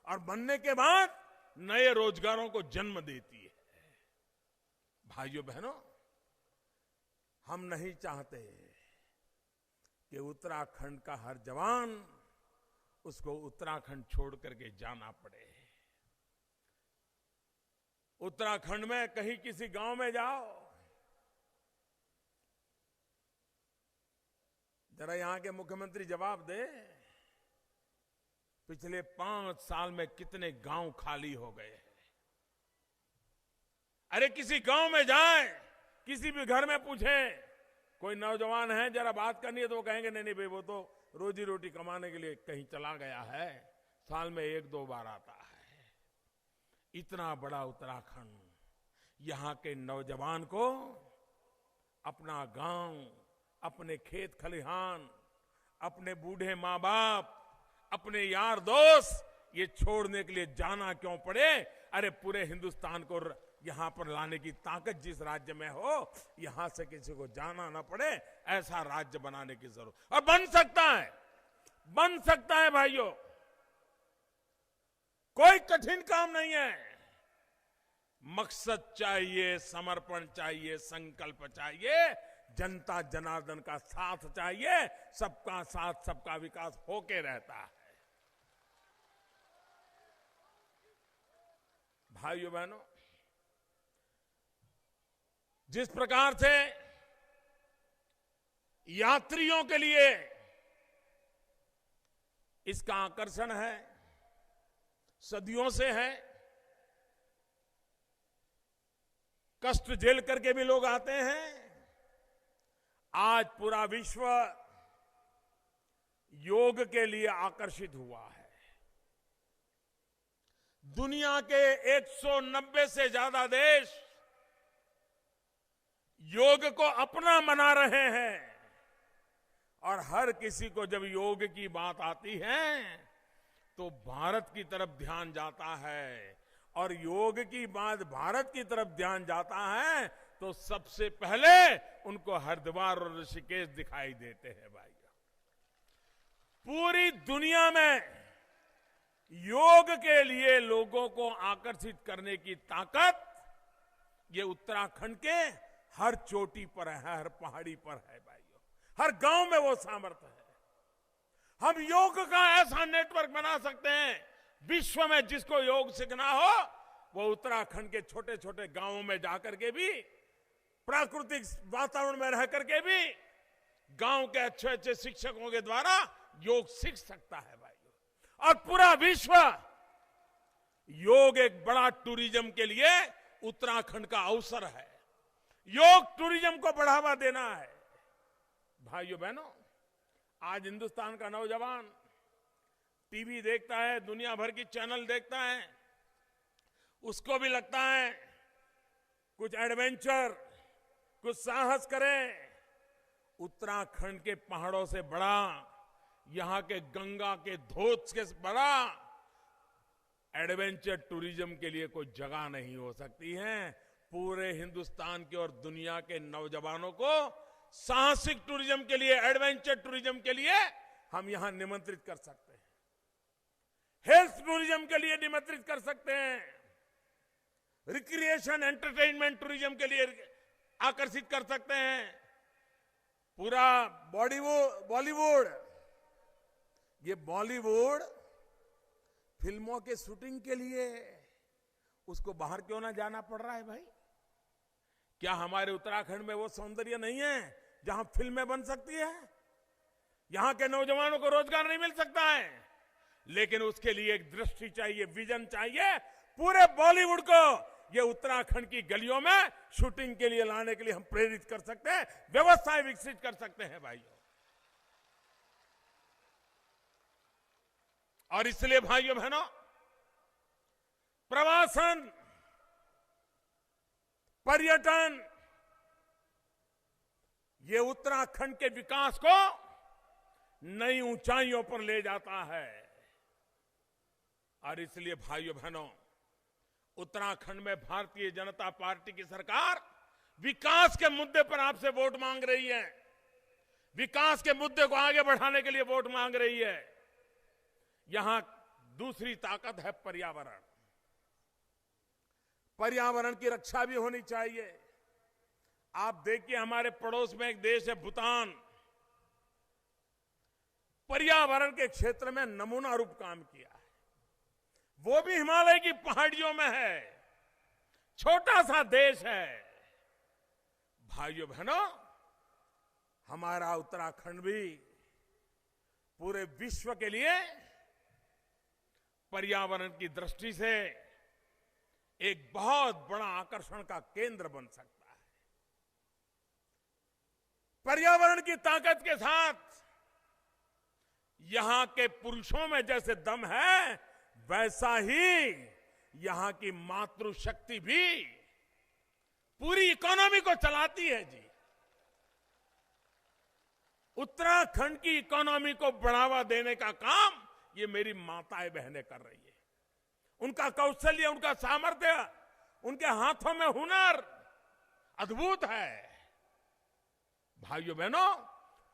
और बनने के बाद नए रोजगारों को जन्म देती है। भाइयों बहनों, हम नहीं चाहते कि उत्तराखंड का हर जवान उसको उत्तराखंड छोड़ करके जाना पड़े। उत्तराखंड में कहीं किसी गांव में जाओ, जरा यहां के मुख्यमंत्री जवाब दे, पिछले 5 साल में कितने गांव खाली हो गए हैं। अरे किसी गांव में जाएं, किसी भी घर में पूछें, कोई नौजवान है जरा बात करनी है तो वो कहेंगे नहीं नहीं भाई वो तो रोजी रोटी कमाने के लिए कहीं चला गया है, साल में 1-2 बार आता है। इतना बड़ा उत्तराखंड, यहां के नौजवान को अपना गांव, अपने खेत खलिहान, अपने बूढ़े माँ बाप, अपने यार दोस्त ये छोड़ने के लिए जाना क्यों पड़े। अरे पूरे हिंदुस्तान को यहां पर लाने की ताकत जिस राज्य में हो, यहां से किसी को जाना ना पड़े, ऐसा राज्य बनाने की जरूरत। और बन सकता है भाइयों, कोई कठिन काम नहीं है। मकसद चाहिए, समर्पण चाहिए, संकल्प चाहिए, जनता जनार्दन का साथ चाहिए। सबका साथ सबका विकास होके रहता है। भाइयों बहनों, जिस प्रकार से यात्रियों के लिए इसका आकर्षण है, सदियों से है, कष्ट झेल करके भी लोग आते हैं। आज पूरा विश्व योग के लिए आकर्षित हुआ है। दुनिया के 190 से ज्यादा देश योग को अपना मना रहे हैं। और हर किसी को जब योग की बात आती है तो भारत की तरफ ध्यान जाता है। और योग की बात भारत की तरफ ध्यान जाता है तो सबसे पहले उनको हरिद्वार और ऋषिकेश दिखाई देते हैं। भाइयों, पूरी दुनिया में योग के लिए लोगों को आकर्षित करने की ताकत ये उत्तराखंड के हर चोटी पर है, हर पहाड़ी पर है भाइयों, हर गांव में वो सामर्थ्य है। हम योग का ऐसा नेटवर्क बना सकते हैं, विश्व में जिसको योग सीखना हो वो उत्तराखंड के छोटे छोटे गांवों में जाकर के भी, प्राकृतिक वातावरण में रह करके भी, गांव के अच्छे अच्छे शिक्षकों के द्वारा योग सीख सकता है भाइयों। और पूरा विश्व योग एक बड़ा टूरिज्म के लिए उत्तराखंड का अवसर है। योग टूरिज्म को बढ़ावा देना है। भाइयों बहनों, आज हिंदुस्तान का नौजवान टीवी देखता है, दुनिया भर की चैनल देखता है, उसको भी लगता है कुछ एडवेंचर, कुछ साहस करें। उत्तराखंड के पहाड़ों से बड़ा, यहां के गंगा के धोध से बड़ा एडवेंचर टूरिज्म के लिए कोई जगह नहीं हो सकती है। पूरे हिंदुस्तान के और दुनिया के नौजवानों को साहसिक टूरिज्म के लिए, एडवेंचर टूरिज्म के लिए हम यहां निमंत्रित कर सकते हैं। हेल्थ टूरिज्म के लिए निमंत्रित कर सकते हैं। रिक्रिएशन एंटरटेनमेंट टूरिज्म के लिए आकर्षित कर सकते हैं। पूरा बॉलीवुड, ये बॉलीवुड फिल्मों के शूटिंग के लिए उसको बाहर क्यों ना जाना पड़ रहा है भाई? क्या हमारे उत्तराखंड में वो सौंदर्य नहीं है जहां फिल्में बन सकती है? यहां के नौजवानों को रोजगार नहीं मिल सकता है? लेकिन उसके लिए एक दृष्टि चाहिए, विजन चाहिए। पूरे बॉलीवुड को ये उत्तराखंड की गलियों में शूटिंग के लिए लाने के लिए हम प्रेरित कर सकते हैं, व्यवस्थाएं विकसित कर सकते हैं भाइयों। और इसलिए भाइयों बहनों, प्रवासन, पर्यटन, ये उत्तराखंड के विकास को नई ऊंचाइयों पर ले जाता है। और इसलिए भाइयों बहनों, उत्तराखंड में भारतीय जनता पार्टी की सरकार विकास के मुद्दे पर आपसे वोट मांग रही है। विकास के मुद्दे को आगे बढ़ाने के लिए वोट मांग रही है। यहां दूसरी ताकत है पर्यावरण। पर्यावरण की रक्षा भी होनी चाहिए। आप देखिए, हमारे पड़ोस में एक देश है भूटान, पर्यावरण के क्षेत्र में नमूना रूप काम किया है। वो भी हिमालय की पहाड़ियों में है, छोटा सा देश है। भाइयों बहनों, हमारा उत्तराखंड भी पूरे विश्व के लिए पर्यावरण की दृष्टि से एक बहुत बड़ा आकर्षण का केंद्र बन सकता है। पर्यावरण की ताकत के साथ यहां के पुरुषों में जैसे दम है, वैसा ही यहां की मातृशक्ति भी पूरी इकोनॉमी को चलाती है जी। उत्तराखंड की इकोनॉमी को बढ़ावा देने का काम ये मेरी माताएं बहनें कर रही है। उनका कौशल्य, उनका सामर्थ्य, उनके हाथों में हुनर अद्भुत है। भाइयों बहनों,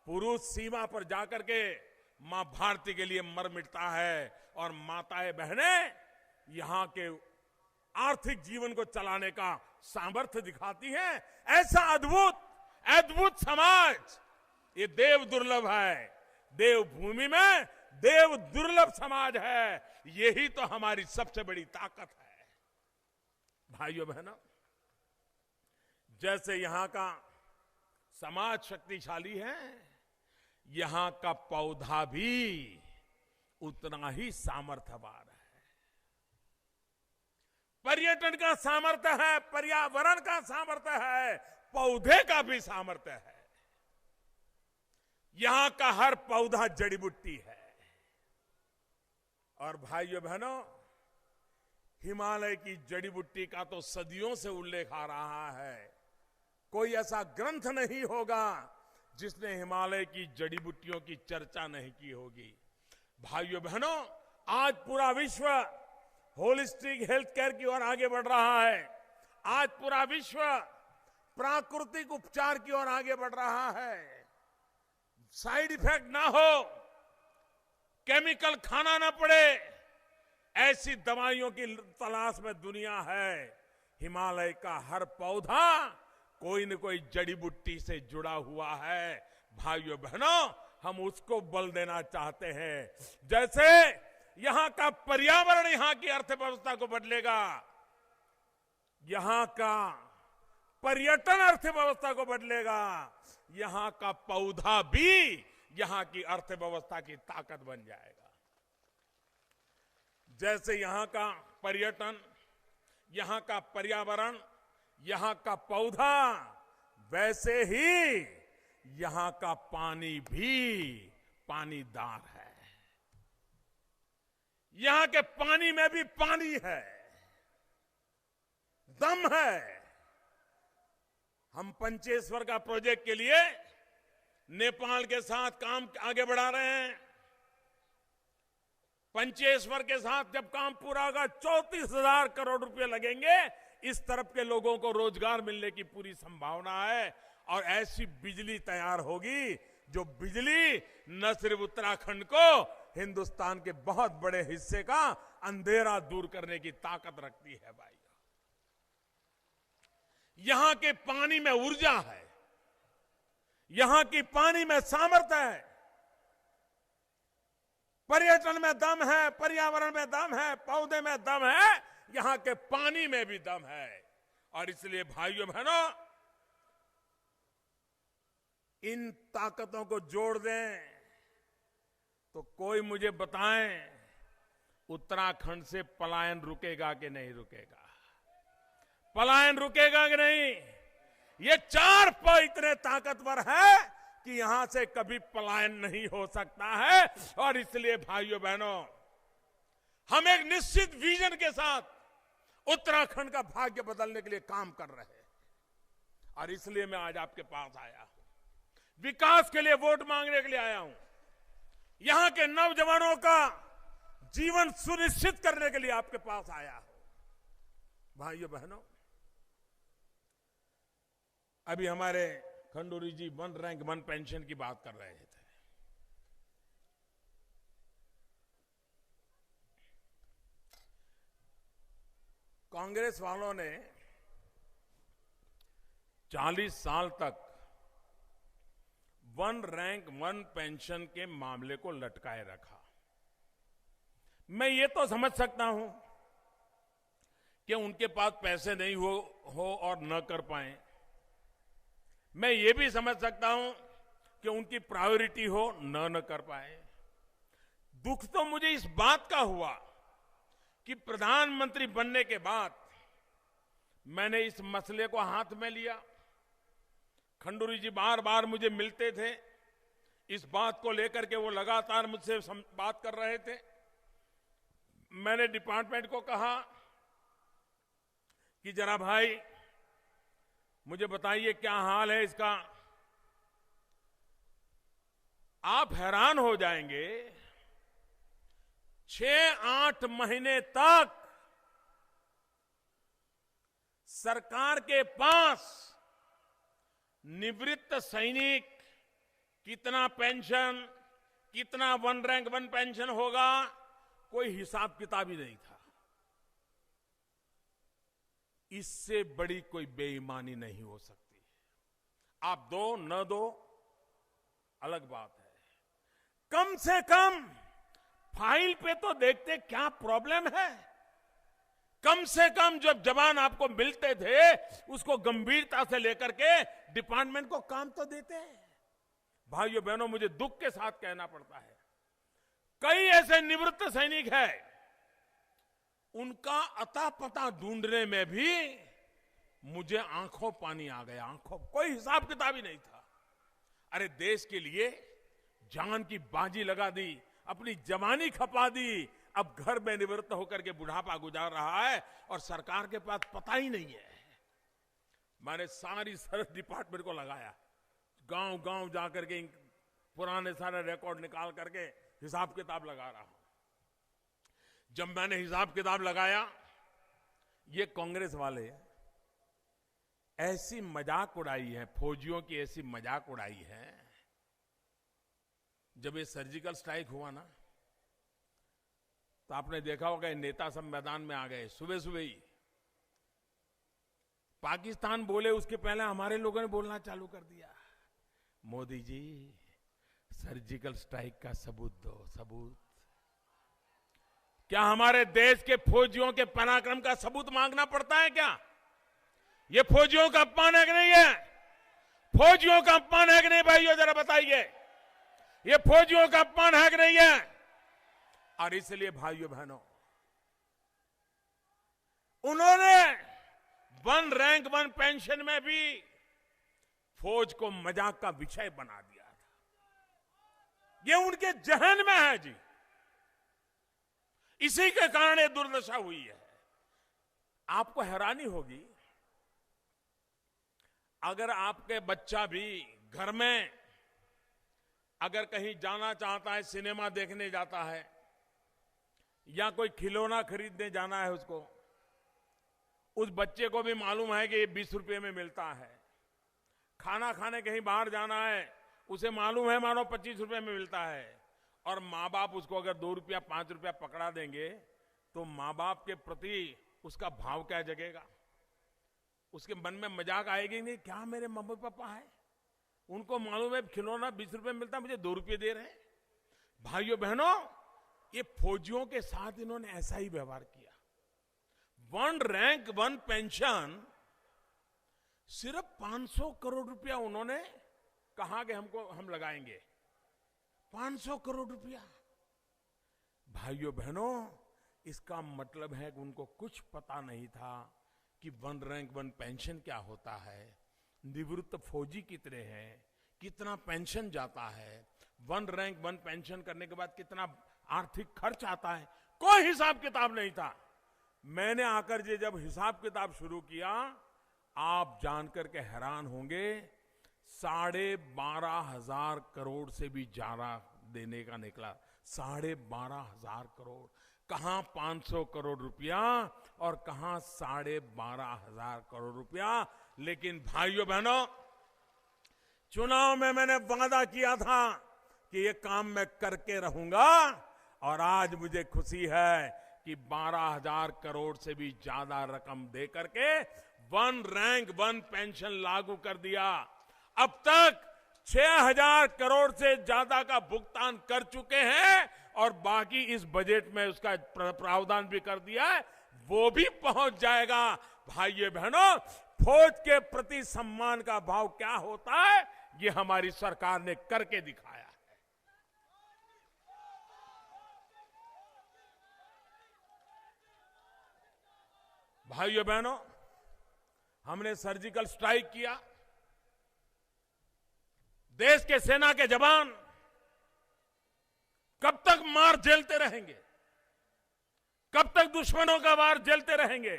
पुरुष सीमा पर जाकर के मां भारती के लिए मर मिटता है और माताएं बहनें यहां के आर्थिक जीवन को चलाने का सामर्थ्य दिखाती हैं। ऐसा अद्भुत समाज ये देव दुर्लभ है। देवभूमि में देव दुर्लभ समाज है। यही तो हमारी सबसे बड़ी ताकत है। भाइयों बहनों, जैसे यहां का समाज शक्तिशाली है, यहां का पौधा भी उतना ही सामर्थ्यवान है। पर्यटन का सामर्थ्य है, पर्यावरण का सामर्थ्य है, पौधे का भी सामर्थ्य है। यहां का हर पौधा जड़ी बूटी है। और भाइयों बहनों, हिमालय की जड़ी बूटी का तो सदियों से उल्लेख आ रहा है। कोई ऐसा ग्रंथ नहीं होगा जिसने हिमालय की जड़ी बूटियों की चर्चा नहीं की होगी। भाइयों बहनों, आज पूरा विश्व होलिस्टिक हेल्थ केयर की ओर आगे बढ़ रहा है। आज पूरा विश्व प्राकृतिक उपचार की ओर आगे बढ़ रहा है। साइड इफेक्ट ना हो, केमिकल खाना ना पड़े, ऐसी दवाइयों की तलाश में दुनिया है। हिमालय का हर पौधा कोई न कोई जड़ी बूटी से जुड़ा हुआ है। भाइयों बहनों, हम उसको बल देना चाहते हैं। जैसे यहां का पर्यावरण यहां की अर्थव्यवस्था को बदलेगा, यहां का पर्यटन अर्थव्यवस्था को बदलेगा, यहां का पौधा भी यहां की अर्थव्यवस्था की ताकत बन जाएगा। जैसे यहां का पर्यटन, यहां का पर्यावरण, यहां का पौधा, वैसे ही यहां का पानी भी पानीदार है। यहां के पानी में भी पानी है, दम है। हम पंचेश्वर का प्रोजेक्ट के लिए नेपाल के साथ काम आगे बढ़ा रहे हैं। पंचेश्वर के साथ जब काम पूरा होगा, 34,000 करोड़ रुपए लगेंगे। इस तरफ के लोगों को रोजगार मिलने की पूरी संभावना है। और ऐसी बिजली तैयार होगी जो बिजली न सिर्फ उत्तराखंड को, हिंदुस्तान के बहुत बड़े हिस्से का अंधेरा दूर करने की ताकत रखती है। भाई, यहां के पानी में ऊर्जा है, यहां की पानी में सामर्थ्य है, पर्यटन में दम है, पर्यावरण में दम है, पौधे में दम है, यहां के पानी में भी दम है। और इसलिए भाइयों बहनों, इन ताकतों को जोड़ दें तो कोई मुझे बताएं, उत्तराखंड से पलायन रुकेगा कि नहीं रुकेगा? पलायन रुकेगा कि नहीं? ये 4 प इतने ताकतवर है कि यहां से कभी पलायन नहीं हो सकता है। और इसलिए भाइयों बहनों, हम एक निश्चित विजन के साथ उत्तराखंड का भाग्य बदलने के लिए काम कर रहे हैं। और इसलिए मैं आज आपके पास आया हूं, विकास के लिए वोट मांगने के लिए आया हूं, यहां के नौजवानों का जीवन सुनिश्चित करने के लिए आपके पास आया हूं। भाइयों बहनों, अभी हमारे खंडूरी जी 1 रैंक 1 पेंशन की बात कर रहे थे। कांग्रेस वालों ने 40 साल तक 1 रैंक 1 पेंशन के मामले को लटकाए रखा। मैं ये तो समझ सकता हूं कि उनके पास पैसे नहीं हो और न कर पाए। मैं ये भी समझ सकता हूं कि उनकी प्रायोरिटी हो न कर पाए। दुख तो मुझे इस बात का हुआ कि प्रधानमंत्री बनने के बाद मैंने इस मसले को हाथ में लिया। खंडूरी जी बार बार मुझे मिलते थे, इस बात को लेकर के वो लगातार मुझसे बात कर रहे थे। मैंने डिपार्टमेंट को कहा कि जरा भाई मुझे बताइए क्या हाल है इसका। आप हैरान हो जाएंगे, 6-8 महीने तक सरकार के पास निवृत्त सैनिक कितना पेंशन, कितना वन रैंक वन पेंशन होगा, कोई हिसाब किताब ही नहीं था। इससे बड़ी कोई बेईमानी नहीं हो सकती। आप दो न दो अलग बात है, कम से कम फाइल पे तो देखते क्या प्रॉब्लम है। कम से कम जब जवान आपको मिलते थे उसको गंभीरता से लेकर के डिपार्टमेंट को काम तो देते हैं। भाइयों बहनों, मुझे दुख के साथ कहना पड़ता है, कई ऐसे निवृत्त सैनिक हैं, उनका अता पता ढूंढने में भी मुझे आंखों पानी आ गया। आंखों, कोई हिसाब किताब ही नहीं था। अरे देश के लिए जान की बाजी लगा दी, अपनी जवानी खपा दी, अब घर में निवृत्त होकर के बुढ़ापा गुजार रहा है और सरकार के पास पता ही नहीं है। मैंने सारी सर्च डिपार्टमेंट को लगाया, गांव गांव जाकर के पुराने सारे रिकॉर्ड निकाल करके हिसाब किताब लगा रहा हूं। जब मैंने हिसाब किताब लगाया, ये कांग्रेस वाले ऐसी मजाक उड़ाई है, फौजियों की ऐसी मजाक उड़ाई है। जब ये सर्जिकल स्ट्राइक हुआ ना, तो आपने देखा होगा नेता सब मैदान में आ गए सुबह सुबह ही। पाकिस्तान बोले उसके पहले हमारे लोगों ने बोलना चालू कर दिया, मोदी जी सर्जिकल स्ट्राइक का सबूत दो, सबूत। क्या हमारे देश के फौजियों के पराक्रम का सबूत मांगना पड़ता है क्या? ये फौजियों का अपमान है कि नहीं है? फौजियों का अपमान है कि नहीं भाइयों, जरा बताइए। ये फौजियों का अपमान है कि नहीं है? और इसलिए भाइयों बहनों, उन्होंने वन रैंक वन पेंशन में भी फौज को मजाक का विषय बना दिया था। ये उनके जहन में है जी, इसी के कारण ये दुर्दशा हुई है। आपको हैरानी होगी, अगर आपके बच्चा भी घर में अगर कहीं जाना चाहता है, सिनेमा देखने जाता है या कोई खिलौना खरीदने जाना है उसको, उस बच्चे को भी मालूम है कि ये 20 रुपए में मिलता है। खाना खाने कहीं बाहर जाना है, उसे मालूम है मानो 25 रुपए में मिलता है। और माँ बाप उसको अगर 2 रुपया 5 रुपया पकड़ा देंगे तो माँ बाप के प्रति उसका भाव क्या जगेगा? उसके मन में मजाक आएगी नहीं, क्या मेरे मम्मी पापा है, उनको मालूम है खिलौना 20 रुपए में मिलता है, मुझे 2 रुपये दे रहे हैं। भाइयों बहनों, ये फौजियों के साथ इन्होंने ऐसा ही व्यवहार किया। वन रैंक वन पेंशन सिर्फ 500 करोड़ रुपया उन्होंने कहा कि हम लगाएंगे। 500 करोड़ रुपया। भाइयों बहनों, इसका मतलब है कि उनको कुछ पता नहीं था कि वन रैंक वन पेंशन क्या होता है, निवृत्त फौजी कितने हैं, कितना पेंशन जाता है, वन रैंक वन पेंशन करने के बाद कितना आर्थिक खर्च आता है, कोई हिसाब किताब नहीं था। मैंने आकर के जब हिसाब किताब शुरू किया, आप जानकर के हैरान होंगे, 12,500 करोड़ से भी ज्यादा देने का निकला। 12,500 करोड़, कहां 500 करोड़ रुपया और कहां 12,500 करोड़ रुपया। लेकिन भाइयों बहनों, चुनाव में मैंने वादा किया था कि ये काम मैं करके रहूंगा, और आज मुझे खुशी है कि 12,000 करोड़ से भी ज्यादा रकम दे करके वन रैंक वन पेंशन लागू कर दिया। अब तक 6,000 करोड़ से ज्यादा का भुगतान कर चुके हैं और बाकी इस बजट में उसका प्रावधान भी कर दिया है, वो भी पहुंच जाएगा। भाइयों बहनों, फौज के प्रति सम्मान का भाव क्या होता है, ये हमारी सरकार ने करके दिखाया है। भाइयों बहनों, हमने सर्जिकल स्ट्राइक किया। देश के सेना के जवान कब तक मार झेलते रहेंगे? कब तक दुश्मनों का वार झेलते रहेंगे?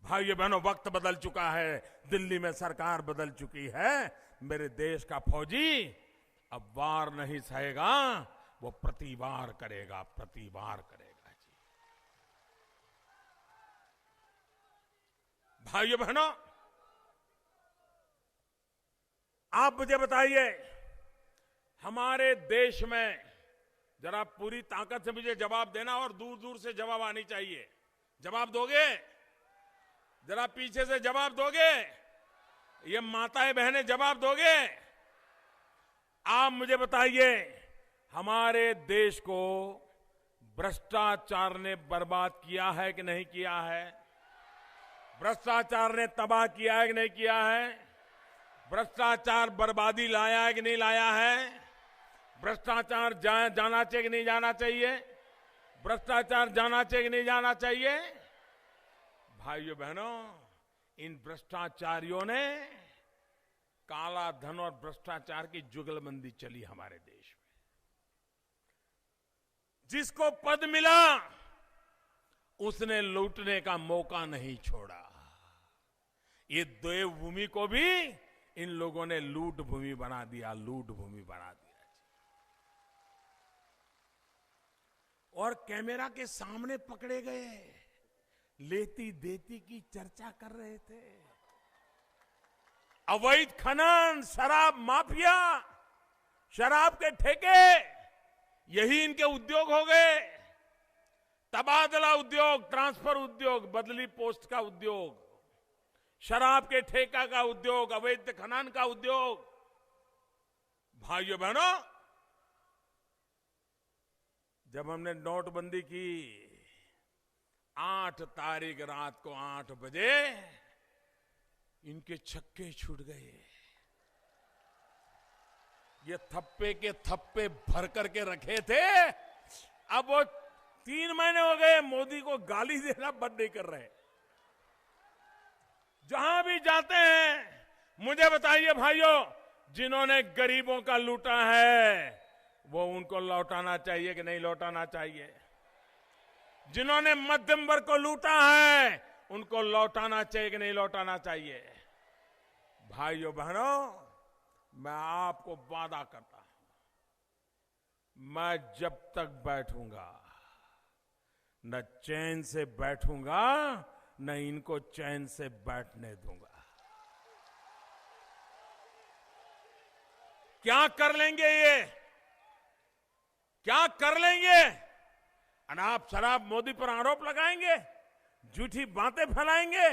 भाइयों बहनों, वक्त बदल चुका है, दिल्ली में सरकार बदल चुकी है। मेरे देश का फौजी अब वार नहीं सहेगा, वो प्रतिवार करेगा, प्रतिवार करेगा जी। भाइयों बहनों, आप मुझे बताइए, हमारे देश में जरा पूरी ताकत से मुझे जवाब देना और दूर दूर से जवाब आनी चाहिए। जवाब दोगे? जरा पीछे से जवाब दोगे? ये माताएं बहनें जवाब दोगे? आप मुझे बताइए, हमारे देश को भ्रष्टाचार ने बर्बाद किया है कि नहीं किया है? भ्रष्टाचार ने तबाह किया है कि नहीं किया है? भ्रष्टाचार बर्बादी लाया है कि नहीं लाया है? भ्रष्टाचार जाना चाहिए कि नहीं जाना चाहिए? भ्रष्टाचार जाना चाहिए कि नहीं जाना चाहिए? भाइयों बहनों, इन भ्रष्टाचारियों ने काला धन और भ्रष्टाचार की जुगलबंदी चली हमारे देश में। जिसको पद मिला उसने लूटने का मौका नहीं छोड़ा। ये देवभूमि को भी इन लोगों ने लूट भूमि बना दिया, लूट भूमि बना दिया। और कैमरा के सामने पकड़े गए, लेती देती की चर्चा कर रहे थे। अवैध खनन, शराब माफिया, शराब के ठेके, यही इनके उद्योग हो गए। तबादला उद्योग, ट्रांसफर उद्योग, बदली पोस्ट का उद्योग, शराब के ठेका का उद्योग, अवैध खनन का उद्योग। भाइयों बहनों, जब हमने नोटबंदी की 8 तारीख रात को 8 बजे इनके छक्के छूट गए। ये थप्पे के थप्पे भर करके रखे थे। अब वो 3 महीने हो गए मोदी को गाली देना बंद नहीं कर रहे। जहां भी जाते हैं, मुझे बताइए भाइयों, जिन्होंने गरीबों का लूटा है वो उनको लौटाना चाहिए कि नहीं लौटाना चाहिए? जिन्होंने मध्यम वर्ग को लूटा है उनको लौटाना चाहिए कि नहीं लौटाना चाहिए? भाइयों बहनों, मैं आपको वादा करता हूं, मैं जब तक बैठूंगा न चैन से बैठूंगा, न इनको चैन से बैठने दूंगा। क्या कर लेंगे ये? क्या कर लेंगे? अनाप शराब मोदी पर आरोप लगाएंगे, झूठी बातें फैलाएंगे,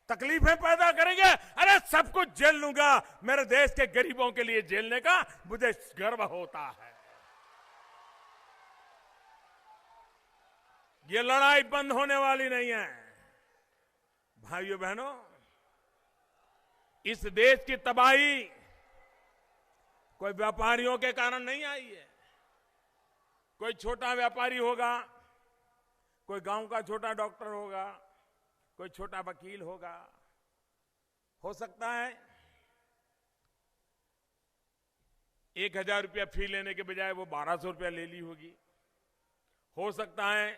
तकलीफें पैदा करेंगे। अरे सब कुछ झेल लूंगा, मेरे देश के गरीबों के लिए झेलने का मुझे गर्व होता है। ये लड़ाई बंद होने वाली नहीं है। भाइयों बहनों, इस देश की तबाही कोई व्यापारियों के कारण नहीं आई है। कोई छोटा व्यापारी होगा, कोई गांव का छोटा डॉक्टर होगा, कोई छोटा वकील होगा, हो सकता है 1000 रुपया फी लेने के बजाय वो 1200 रुपया ले ली होगी। हो सकता है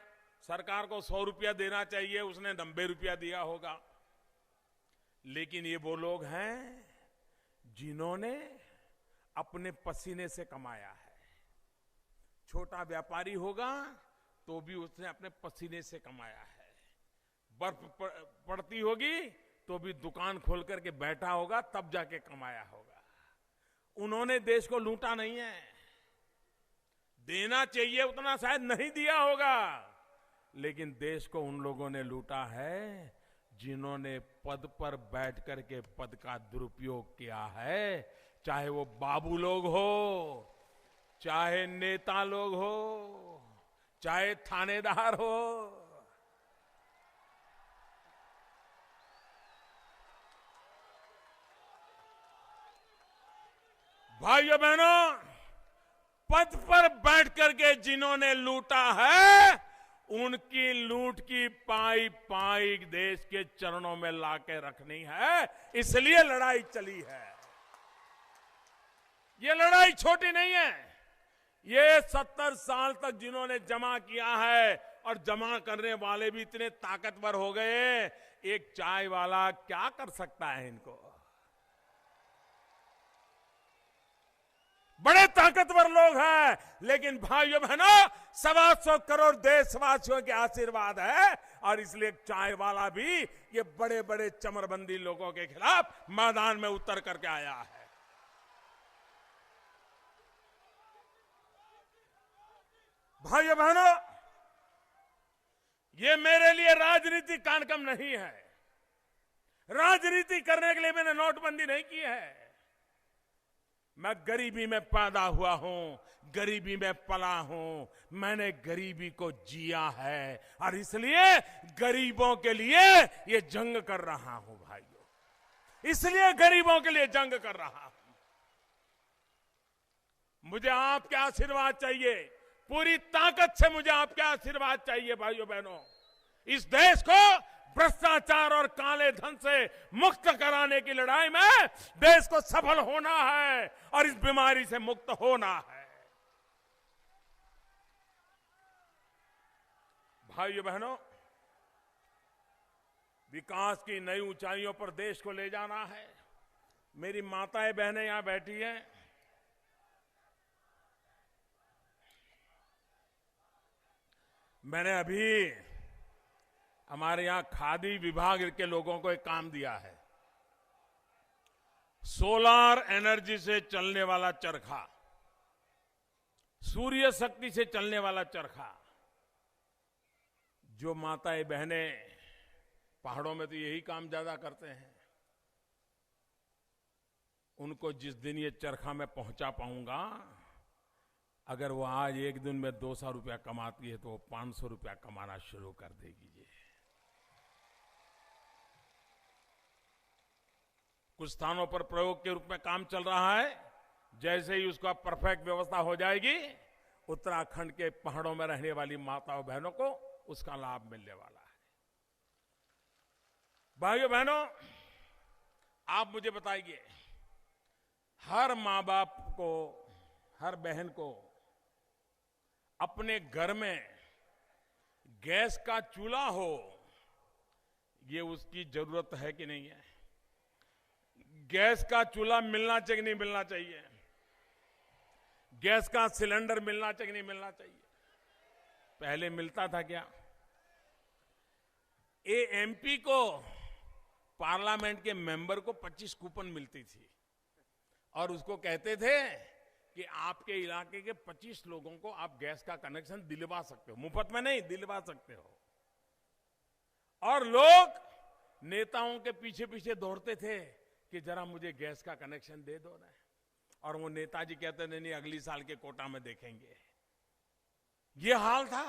सरकार को 100 रुपया देना चाहिए, उसने 90 रुपया दिया होगा। लेकिन ये वो लोग हैं जिन्होंने अपने पसीने से कमाया है। छोटा व्यापारी होगा तो भी उसने अपने पसीने से कमाया है। बर्फ पड़ती होगी तो भी दुकान खोल करके बैठा होगा, तब जाके कमाया होगा। उन्होंने देश को लूटा नहीं है। देना चाहिए उतना शायद नहीं दिया होगा, लेकिन देश को उन लोगों ने लूटा है जिन्होंने पद पर बैठ करके पद का दुरुपयोग किया है। चाहे वो बाबू लोग हो, चाहे नेता लोग हो, चाहे थानेदार हो। भाइयों बहनों, पद पर बैठ करके जिन्होंने लूटा है उनकी लूट की पाई पाई देश के चरणों में लाके रखनी है, इसलिए लड़ाई चली है। ये लड़ाई छोटी नहीं है। ये 70 साल तक जिन्होंने जमा किया है, और जमा करने वाले भी इतने ताकतवर हो गए, एक चाय वाला क्या कर सकता है इनको? बड़े ताकतवर लोग हैं, लेकिन भाइयों बहनों 125 करोड़ देशवासियों के आशीर्वाद है, और इसलिए चाय वाला भी ये बड़े बड़े चमरबंदी लोगों के खिलाफ मैदान में उतर करके आया है। भाइयों बहनों, ये मेरे लिए राजनीतिक कार्यक्रम नहीं है। राजनीति करने के लिए मैंने नोटबंदी नहीं की है। मैं गरीबी में पैदा हुआ हूं, गरीबी में पला हूं, मैंने गरीबी को जिया है, और इसलिए गरीबों के लिए ये जंग कर रहा हूं भाइयों, इसलिए गरीबों के लिए जंग कर रहा हूं। मुझे आपके आशीर्वाद चाहिए, पूरी ताकत से मुझे आपके आशीर्वाद चाहिए भाइयों बहनों। इस देश को भ्रष्टाचार और काले धन से मुक्त कराने की लड़ाई में देश को सफल होना है, और इस बीमारी से मुक्त होना है। भाइयों बहनों, विकास की नई ऊंचाइयों पर देश को ले जाना है। मेरी माताएं बहनें यहां बैठी हैं। मैंने अभी हमारे यहां खादी विभाग के लोगों को एक काम दिया है। सोलर एनर्जी से चलने वाला चरखा, सूर्य शक्ति से चलने वाला चरखा, जो माताएं बहनें पहाड़ों में तो यही काम ज्यादा करते हैं, उनको जिस दिन ये चरखा मैं पहुंचा पाऊंगा, अगर वो आज एक दिन में 200 रुपया कमाती है तो वो 500 रुपया कमाना शुरू कर देगी। कुछ स्थानों पर प्रयोग के रूप में काम चल रहा है। जैसे ही उसका परफेक्ट व्यवस्था हो जाएगी, उत्तराखंड के पहाड़ों में रहने वाली माताओं बहनों को उसका लाभ मिलने वाला है। भाइयों बहनों, आप मुझे बताइए, हर मां बाप को, हर बहन को अपने घर में गैस का चूल्हा हो, ये उसकी जरूरत है कि नहीं है? गैस का चूल्हा मिलना चाहिए कि नहीं मिलना चाहिए? गैस का सिलेंडर मिलना चाहिए कि नहीं मिलना चाहिए? पहले मिलता था क्या? एमपी को, पार्लियामेंट के मेंबर को 25 कूपन मिलती थी, और उसको कहते थे कि आपके इलाके के 25 लोगों को आप गैस का कनेक्शन दिलवा सकते हो, मुफ्त में नहीं, दिलवा सकते हो। और लोग नेताओं के पीछे पीछे दौड़ते थे कि जरा मुझे गैस का कनेक्शन दे दो ना, और वो नेताजी कहते नहीं नहीं, अगली साल के कोटा में देखेंगे। ये हाल था।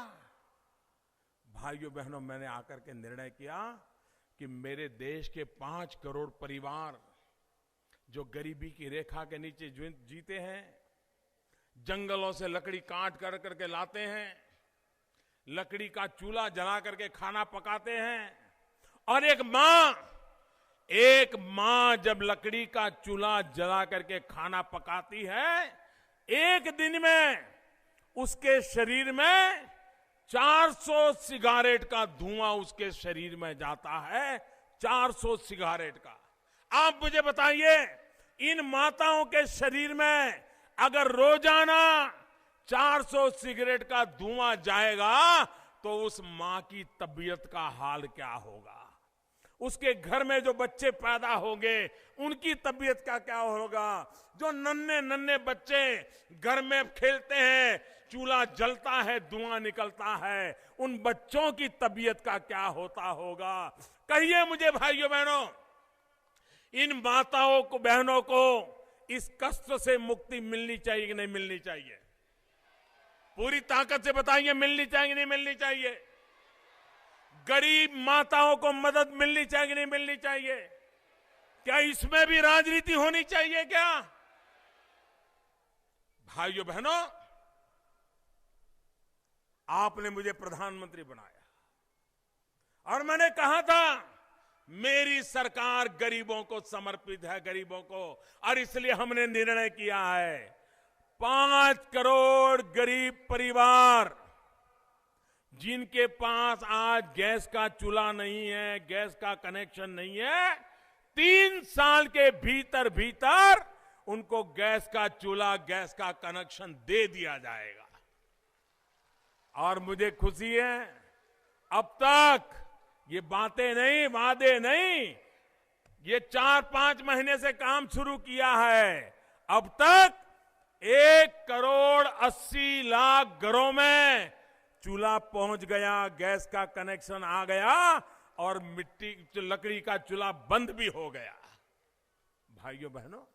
भाइयों बहनों, मैंने आकर के निर्णय किया कि मेरे देश के 5 करोड़ परिवार जो गरीबी की रेखा के नीचे जीते हैं, जंगलों से लकड़ी काट कर करके लाते हैं, लकड़ी का चूल्हा जला करके खाना पकाते हैं, और एक मां जब लकड़ी का चूल्हा जला करके खाना पकाती है, एक दिन में उसके शरीर में 400 सिगारेट का धुआं उसके शरीर में जाता है, 400 सिगारेट का। आप मुझे बताइए, इन माताओं के शरीर में अगर रोजाना 400 सिगरेट का धुआं जाएगा तो उस मां की तबीयत का हाल क्या होगा? उसके घर में जो बच्चे पैदा होंगे उनकी तबीयत का क्या होगा? जो नन्हे नन्हे बच्चे घर में खेलते हैं, चूल्हा जलता है, धुआं निकलता है, उन बच्चों की तबीयत का क्या होता होगा? कहिए मुझे भाइयों बहनों, इन माताओं को, बहनों को इस कष्ट से मुक्ति मिलनी चाहिए कि नहीं मिलनी चाहिए? पूरी ताकत से बताइए, मिलनी चाहिए कि नहीं मिलनी चाहिए? गरीब माताओं को मदद मिलनी चाहिए कि नहीं मिलनी चाहिए? क्या इसमें भी राजनीति होनी चाहिए क्या? भाइयों बहनों, आपने मुझे प्रधानमंत्री बनाया और मैंने कहा था मेरी सरकार गरीबों को समर्पित है, गरीबों को, और इसलिए हमने निर्णय किया है 5 करोड़ गरीब परिवार जिनके पास आज गैस का चूल्हा नहीं है, गैस का कनेक्शन नहीं है, 3 साल के भीतर भीतर उनको गैस का चूल्हा, गैस का कनेक्शन दे दिया जाएगा। और मुझे खुशी है अब तक ये बातें नहीं, वादे नहीं, ये 4-5 महीने से काम शुरू किया है। अब तक 1,80,00,000 घरों में चूल्हा पहुंच गया, गैस का कनेक्शन आ गया और मिट्टी लकड़ी का चूल्हा बंद भी हो गया। भाइयों बहनों,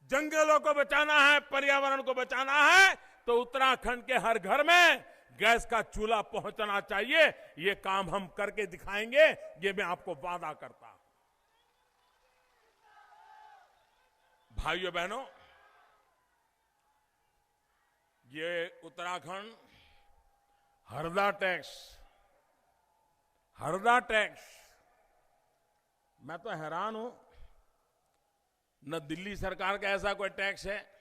जंगलों को बचाना है, पर्यावरण को बचाना है तो उत्तराखंड के हर घर में गैस का चूल्हा पहुंचना चाहिए। ये काम हम करके दिखाएंगे, ये मैं आपको वादा करता हूं। भाइयों बहनों, ये उत्तराखंड हरदा टैक्स, मैं तो हैरान हूं, न दिल्ली सरकार का ऐसा कोई टैक्स है,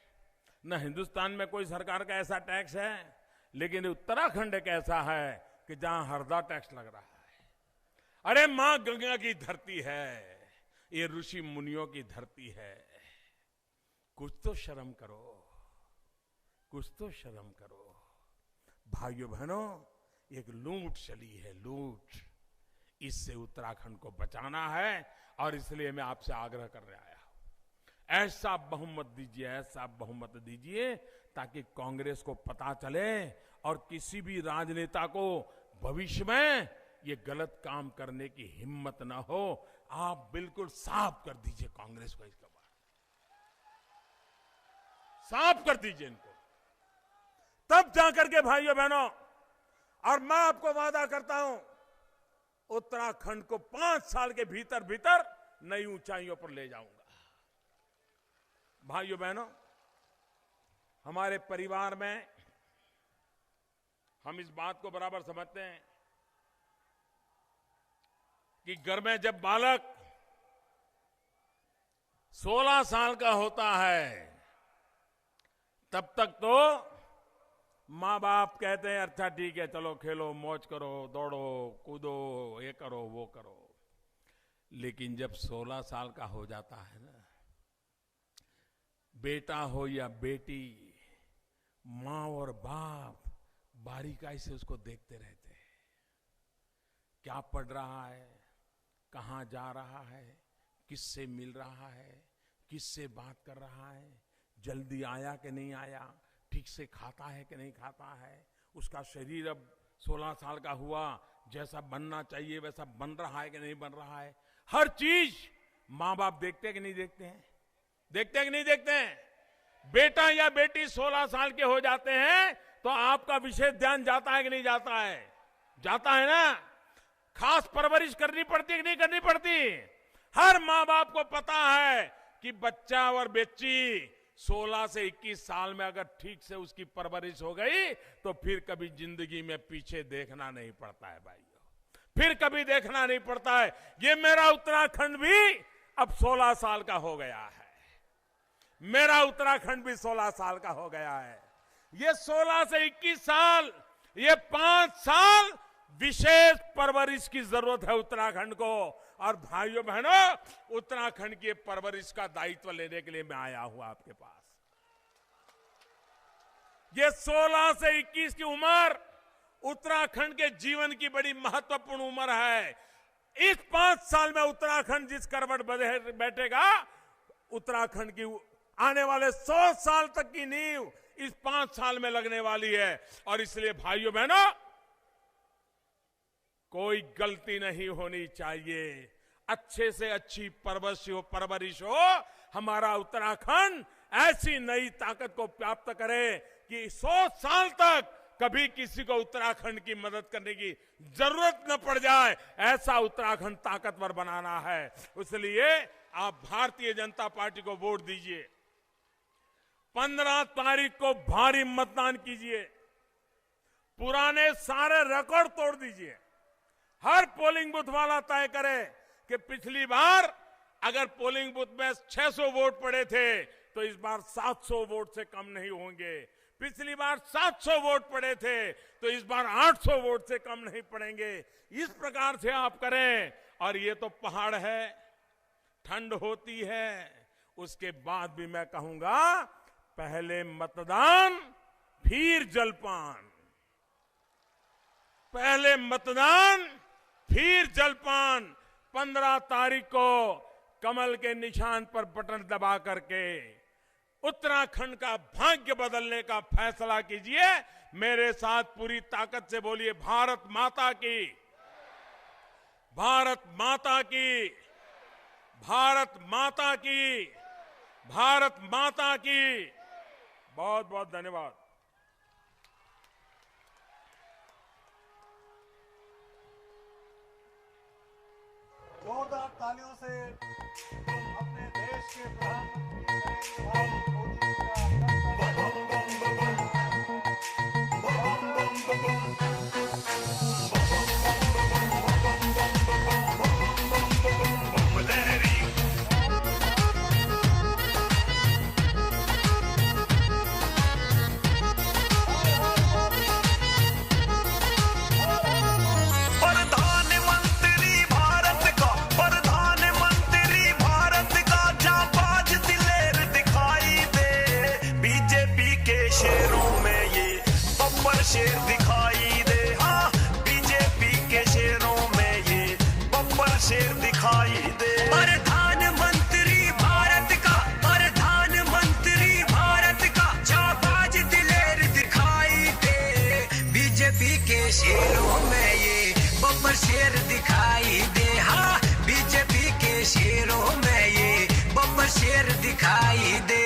न हिंदुस्तान में कोई सरकार का ऐसा टैक्स है, लेकिन उत्तराखंड एक ऐसा है कि जहां हरदा टैक्स लग रहा है। अरे मां गंगा की धरती है, ये ऋषि मुनियों की धरती है, कुछ तो शर्म करो, कुछ तो शर्म करो। भाइयों बहनों, एक लूट चली है, लूट, इससे उत्तराखंड को बचाना है और इसलिए मैं आपसे आग्रह करने आया हूं, ऐसा बहुमत दीजिए, ऐसा बहुमत दीजिए ताकि कांग्रेस को पता चले और किसी भी राजनेता को भविष्य में ये गलत काम करने की हिम्मत ना हो। आप बिल्कुल साफ कर दीजिए कांग्रेस को, इसके बाद साफ कर दीजिए इनको, तब जाकर के भाइयों बहनों, और मैं आपको वादा करता हूं उत्तराखंड को 5 साल के भीतर भीतर नई ऊंचाइयों पर ले जाऊंगा। भाइयों बहनों, हमारे परिवार में हम इस बात को बराबर समझते हैं कि घर में जब बालक 16 साल का होता है तब तक तो माँ बाप कहते हैं अच्छा ठीक है, चलो खेलो, मौज करो, दौड़ो कूदो, ये करो वो करो। लेकिन जब 16 साल का हो जाता है ना, बेटा हो या बेटी, माँ और बाप बारीकाई से उसको देखते रहते हैं, क्या पढ़ रहा है, कहाँ जा रहा है, किससे मिल रहा है, किससे बात कर रहा है, जल्दी आया कि नहीं आया, ठीक से खाता है कि नहीं खाता है, उसका शरीर अब 16 साल का हुआ, जैसा बनना चाहिए वैसा बन रहा है कि नहीं बन रहा है। हर चीज माँ बाप देखते हैं कि नहीं देखते हैं, देखते हैं कि नहीं देखते हैं। बेटा या बेटी 16 साल के हो जाते हैं तो आपका विशेष ध्यान जाता है कि नहीं जाता है, जाता है ना। खास परवरिश करनी पड़ती है कि नहीं करनी पड़ती। हर माँ बाप को पता है कि बच्चा और बच्ची 16 से 21 साल में अगर ठीक से उसकी परवरिश हो गई तो फिर कभी जिंदगी में पीछे देखना नहीं पड़ता है भाइयों, फिर कभी देखना नहीं पड़ता है। ये मेरा उत्तराखंड भी अब 16 साल का हो गया है, मेरा उत्तराखंड भी 16 साल का हो गया है। ये 16 से 21 साल, ये 5 साल विशेष परवरिश की जरूरत है उत्तराखंड को। और भाइयों बहनों, उत्तराखंड की परवरिश का दायित्व लेने के लिए मैं आया हूं आपके पास। ये 16 से 21 की उम्र उत्तराखंड के जीवन की बड़ी महत्वपूर्ण उम्र है। इस 5 साल में उत्तराखंड जिस करवट बैठेगा, उत्तराखंड की आने वाले 100 साल तक की नींव इस 5 साल में लगने वाली है। और इसलिए भाइयों बहनों, कोई गलती नहीं होनी चाहिए, अच्छे से अच्छी परवरिश हो। हमारा उत्तराखंड ऐसी नई ताकत को प्राप्त करे कि 100 साल तक कभी किसी को उत्तराखंड की मदद करने की जरूरत न पड़ जाए, ऐसा उत्तराखंड ताकतवर बनाना है। इसलिए आप भारतीय जनता पार्टी को वोट दीजिए। 15 तारीख को भारी मतदान कीजिए, पुराने सारे रिकॉर्ड तोड़ दीजिए। हर पोलिंग बूथ वाला तय करे कि पिछली बार अगर पोलिंग बूथ में 600 वोट पड़े थे तो इस बार 700 वोट से कम नहीं होंगे। पिछली बार 700 वोट पड़े थे तो इस बार 800 वोट से कम नहीं पड़ेंगे। इस प्रकार से आप करें। और ये तो पहाड़ है, ठंड होती है, उसके बाद भी मैं कहूंगा पहले मतदान फिर जलपान, पहले मतदान फिर जलपान। 15 तारीख को कमल के निशान पर बटन दबा करके उत्तराखंड का भाग्य बदलने का फैसला कीजिए। मेरे साथ पूरी ताकत से बोलिए, भारत माता की, भारत माता की, भारत माता की, भारत माता की। बहुत बहुत धन्यवाद। जोरदार तालियों से अपने देश के प्रधानमंत्री शेर दिखाई दे। हाँ, बीजेपी के शेरों में ये बब्बर शेर दिखाई दे। प्रधानमंत्री भारत का, प्रधानमंत्री भारत का जाबाज दिलेर दिखाई दे। बीजेपी के शेरों में ये बब्बर शेर दिखाई दे। हाँ, बीजेपी के शेरों में ये बब्बर शेर दिखाई दे।